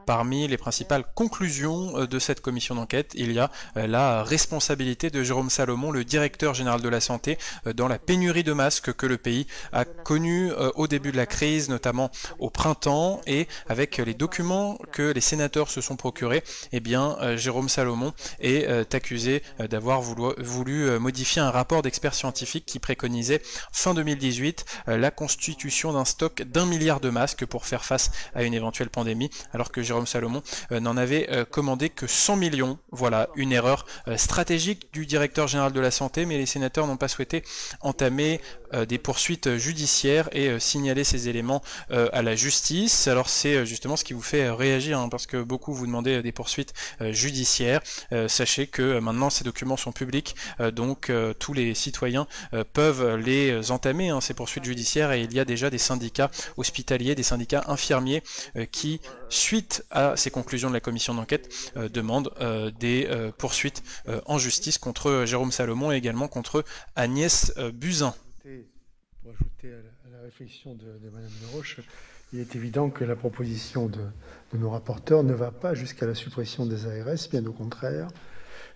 parmi les principales conclusions de cette commission d'enquête, il y a la responsabilité de Jérôme Salomon, le directeur général de la santé, dans la pénurie de masques que le pays a connue au début de la crise, notamment au printemps, et avec les documents que les sénateurs se sont procurés, eh bien Jérôme Salomon est accusé d'avoir voulu modifier un rapport d'experts scientifiques qui préconisait fin 2018 la constitution d'un stock d'1 milliard de masques pour faire face à une éventuelle pandémie, alors que Jérôme Salomon n'en avait commandé que 100 millions. Voilà, une erreur stratégique du directeur général de la santé, mais les sénateurs n'ont pas souhaité entamer des poursuites judiciaires et signaler ces éléments à la justice. Alors c'est justement ce qui vous fait réagir, parce que beaucoup vous demandez des poursuites judiciaires. Sachez que maintenant ces documents sont publics, donc tous les citoyens peuvent les entamer, ces poursuites judiciaires, et il y a déjà des syndicats hospitaliers, des syndicats infirmiers qui, suite à ces conclusions de la commission d'enquête, demandent des poursuites en justice contre Jérôme Salomon et également contre Agnès Buzyn. Pour ajouter à la réflexion de Mme Desroches, il est évident que la proposition de nos rapporteurs ne va pas jusqu'à la suppression des ARS, bien au contraire.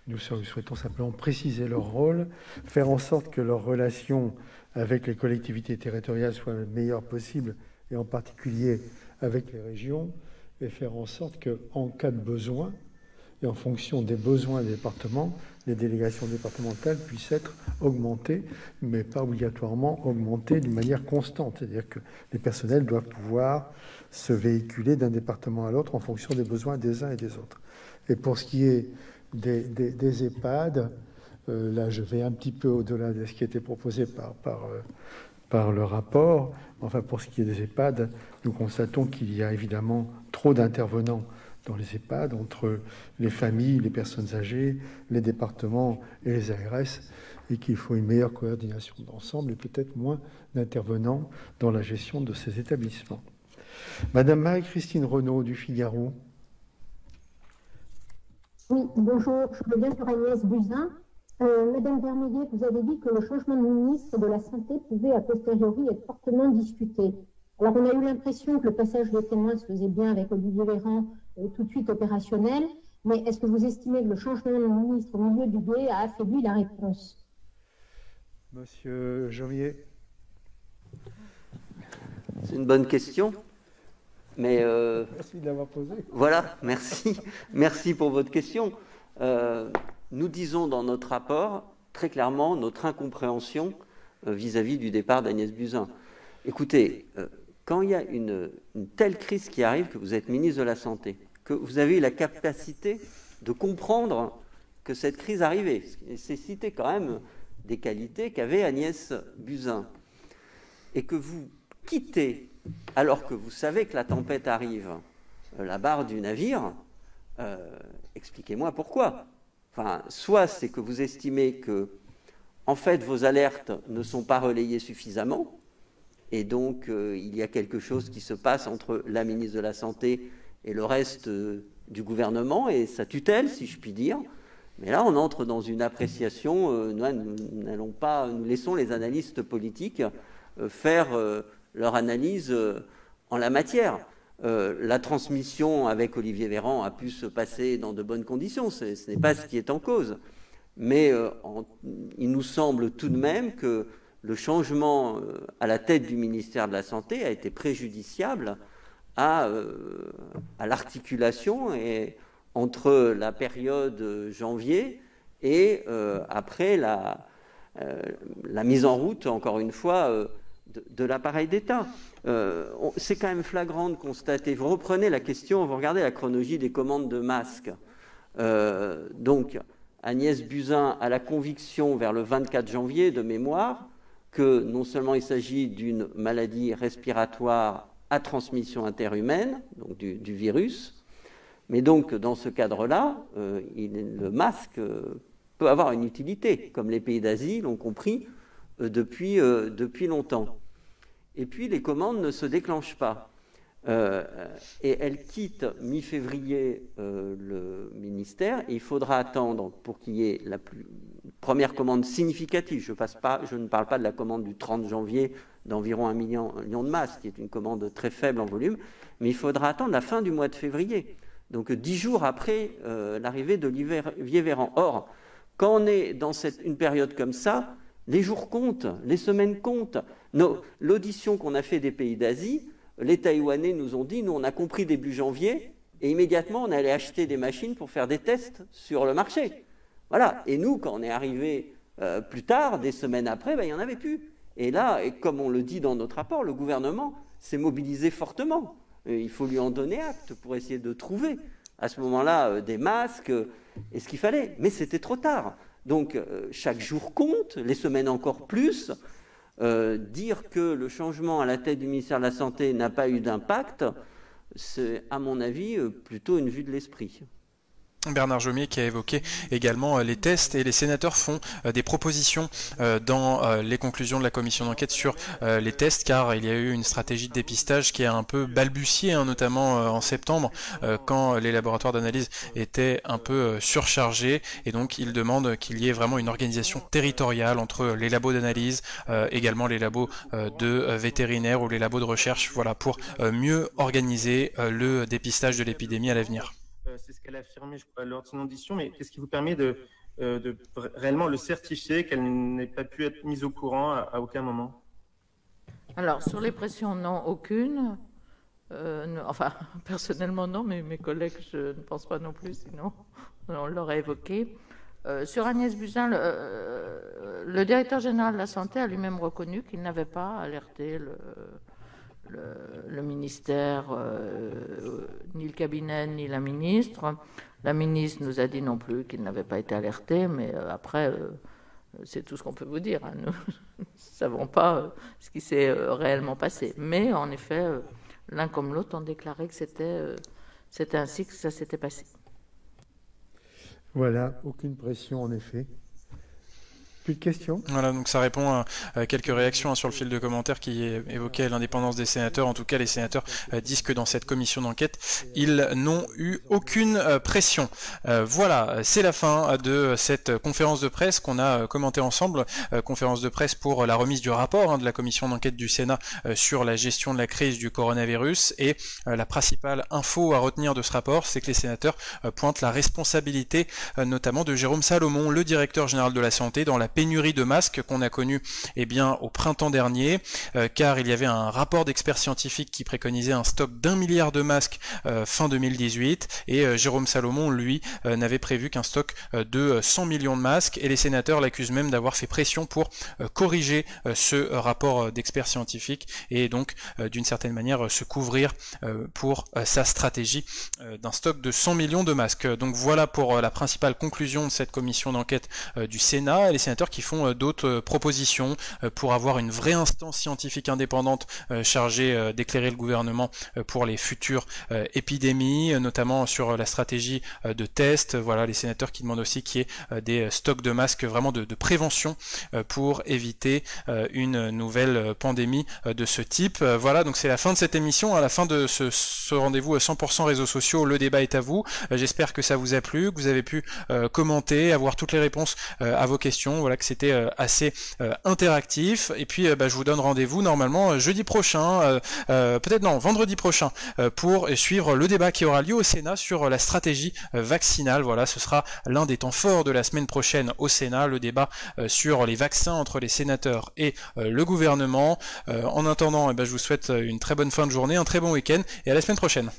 Nous souhaitons simplement préciser leur rôle, faire en sorte que leur relation avec les collectivités territoriales soit la meilleure possible, et en particulier avec les régions, et faire en sorte qu'en cas de besoin, et en fonction des besoins des départements, les délégations départementales puissent être augmentées, mais pas obligatoirement augmentées d'une manière constante. C'est-à-dire que les personnels doivent pouvoir se véhiculer d'un département à l'autre en fonction des besoins des uns et des autres. Et pour ce qui est des EHPAD, là je vais un petit peu au-delà de ce qui était proposé par le rapport. Enfin, pour ce qui est des EHPAD, nous constatons qu'il y a évidemment trop d'intervenants dans les EHPAD, entre les familles, les personnes âgées, les départements et les ARS, et qu'il faut une meilleure coordination d'ensemble et peut-être moins d'intervenants dans la gestion de ces établissements. Madame Marie-Christine Renaud du Figaro. Oui, bonjour, je reviens sur Agnès Buzyn. Madame Vermeillet, vous avez dit que le changement de ministre de la Santé pouvait a posteriori être fortement discuté. Alors on a eu l'impression que le passage de témoin se faisait bien avec Olivier Véran, tout de suite opérationnel, mais est-ce que vous estimez que le changement de ministre au milieu du gué a affaibli la réponse? Monsieur Jomier. C'est une bonne question. Mais merci de l'avoir posée. Voilà, merci. Merci pour votre question. Nous disons dans notre rapport très clairement notre incompréhension vis-à-vis du départ d'Agnès Buzyn. Écoutez, quand il y a une telle crise qui arrive, que vous êtes ministre de la Santé, que vous avez eu la capacité de comprendre que cette crise arrivait, ce qui nécessitait quand même des qualités qu'avait Agnès Buzyn, et que vous quittez, alors que vous savez que la tempête arrive, la barre du navire, expliquez-moi pourquoi. Enfin, soit c'est que vous estimez que, en fait, vos alertes ne sont pas relayées suffisamment, et donc il y a quelque chose qui se passe entre la ministre de la Santé et le reste du gouvernement et sa tutelle, si je puis dire. Mais là, on entre dans une appréciation. Nous laissons les analystes politiques faire leur analyse en la matière. La transmission avec Olivier Véran a pu se passer dans de bonnes conditions, ce n'est pas ce qui est en cause. Mais il nous semble tout de même que le changement à la tête du ministère de la Santé a été préjudiciable à l'articulation entre la période janvier et après la mise en route, encore une fois, de l'appareil d'État. C'est quand même flagrant de constater, vous reprenez la question, vous regardez la chronologie des commandes de masques. Donc, Agnès Buzyn a la conviction vers le 24 janvier de mémoire que non seulement il s'agit d'une maladie respiratoire à transmission interhumaine, donc du virus, mais donc dans ce cadre-là, le masque peut avoir une utilité, comme les pays d'Asie l'ont compris depuis longtemps. Et puis les commandes ne se déclenchent pas. Et elle quitte mi-février le ministère, et il faudra attendre pour qu'il y ait la première commande significative. Je ne parle pas de la commande du 30 janvier d'environ 1 million de masques, qui est une commande très faible en volume, mais il faudra attendre la fin du mois de février, donc 10 jours après l'arrivée d'Olivier Véran. Or, quand on est dans une période comme ça, les jours comptent, les semaines comptent. L'audition qu'on a fait des pays d'Asie, les Taïwanais nous ont dit, nous on a compris début janvier, et immédiatement on allait acheter des machines pour faire des tests sur le marché. Voilà. Et nous, quand on est arrivé plus tard, des semaines après, il n'y en avait plus. Et là, et comme on le dit dans notre rapport, le gouvernement s'est mobilisé fortement. Il faut lui en donner acte pour essayer de trouver à ce moment-là des masques et ce qu'il fallait. Mais c'était trop tard. Donc chaque jour compte, les semaines encore plus. Dire que le changement à la tête du ministère de la Santé n'a pas eu d'impact, c'est à mon avis plutôt une vue de l'esprit. Bernard Jomier qui a évoqué également les tests, et les sénateurs font des propositions dans les conclusions de la commission d'enquête sur les tests, car il y a eu une stratégie de dépistage qui a un peu balbutié, notamment en septembre, quand les laboratoires d'analyse étaient un peu surchargés, et donc ils demandent qu'il y ait vraiment une organisation territoriale entre les labos d'analyse, également les labos de vétérinaires ou les labos de recherche, voilà, pour mieux organiser le dépistage de l'épidémie à l'avenir. C'est ce qu'elle a affirmé, je crois, lors de son audition, mais qu'est-ce qui vous permet de réellement le certifier, qu'elle n'ait pas pu être mise au courant à aucun moment? Alors, sur les pressions, non, aucune. Enfin, personnellement, non, mais mes collègues, je ne pense pas non plus, sinon on l'aurait évoqué. Sur Agnès Buzyn, le directeur général de la Santé a lui-même reconnu qu'il n'avait pas alerté le ministère, ni le cabinet, ni la ministre. La ministre nous a dit non plus qu'il n'avait pas été alerté, mais après, c'est tout ce qu'on peut vous dire. Nous ne savons pas ce qui s'est réellement passé. Mais en effet, l'un comme l'autre ont déclaré que c'était ainsi que ça s'était passé. Voilà, aucune pression en effet. Plus de questions? Voilà, donc ça répond à quelques réactions sur le fil de commentaires qui évoquaient l'indépendance des sénateurs. En tout cas, les sénateurs disent que dans cette commission d'enquête, ils n'ont eu aucune pression. Voilà, c'est la fin de cette conférence de presse qu'on a commentée ensemble. Conférence de presse pour la remise du rapport de la commission d'enquête du Sénat sur la gestion de la crise du coronavirus. Et la principale info à retenir de ce rapport, c'est que les sénateurs pointent la responsabilité notamment de Jérôme Salomon, le directeur général de la Santé, dans la pénurie de masques qu'on a connue au printemps dernier, car il y avait un rapport d'experts scientifiques qui préconisait un stock d'1 milliard de masques fin 2018, et Jérôme Salomon, lui, n'avait prévu qu'un stock de 100 millions de masques, et les sénateurs l'accusent même d'avoir fait pression pour corriger ce rapport d'experts scientifiques, et donc d'une certaine manière se couvrir pour sa stratégie d'un stock de 100 millions de masques. Donc voilà pour la principale conclusion de cette commission d'enquête du Sénat. Les sénateurs qui font d'autres propositions pour avoir une vraie instance scientifique indépendante chargée d'éclairer le gouvernement pour les futures épidémies, notamment sur la stratégie de test. Voilà, les sénateurs qui demandent aussi qu'il y ait des stocks de masques vraiment de prévention pour éviter une nouvelle pandémie de ce type. Voilà, donc c'est la fin de cette émission, à la fin de ce rendez-vous 100% réseaux sociaux. Le débat est à vous. J'espère que ça vous a plu, que vous avez pu commenter, avoir toutes les réponses à vos questions. Voilà, que c'était assez interactif. Et puis je vous donne rendez-vous normalement jeudi prochain, peut-être non, vendredi prochain, pour suivre le débat qui aura lieu au Sénat sur la stratégie vaccinale. Voilà, ce sera l'un des temps forts de la semaine prochaine au Sénat, le débat sur les vaccins entre les sénateurs et le gouvernement. En attendant, je vous souhaite une très bonne fin de journée, un très bon week-end, et à la semaine prochaine.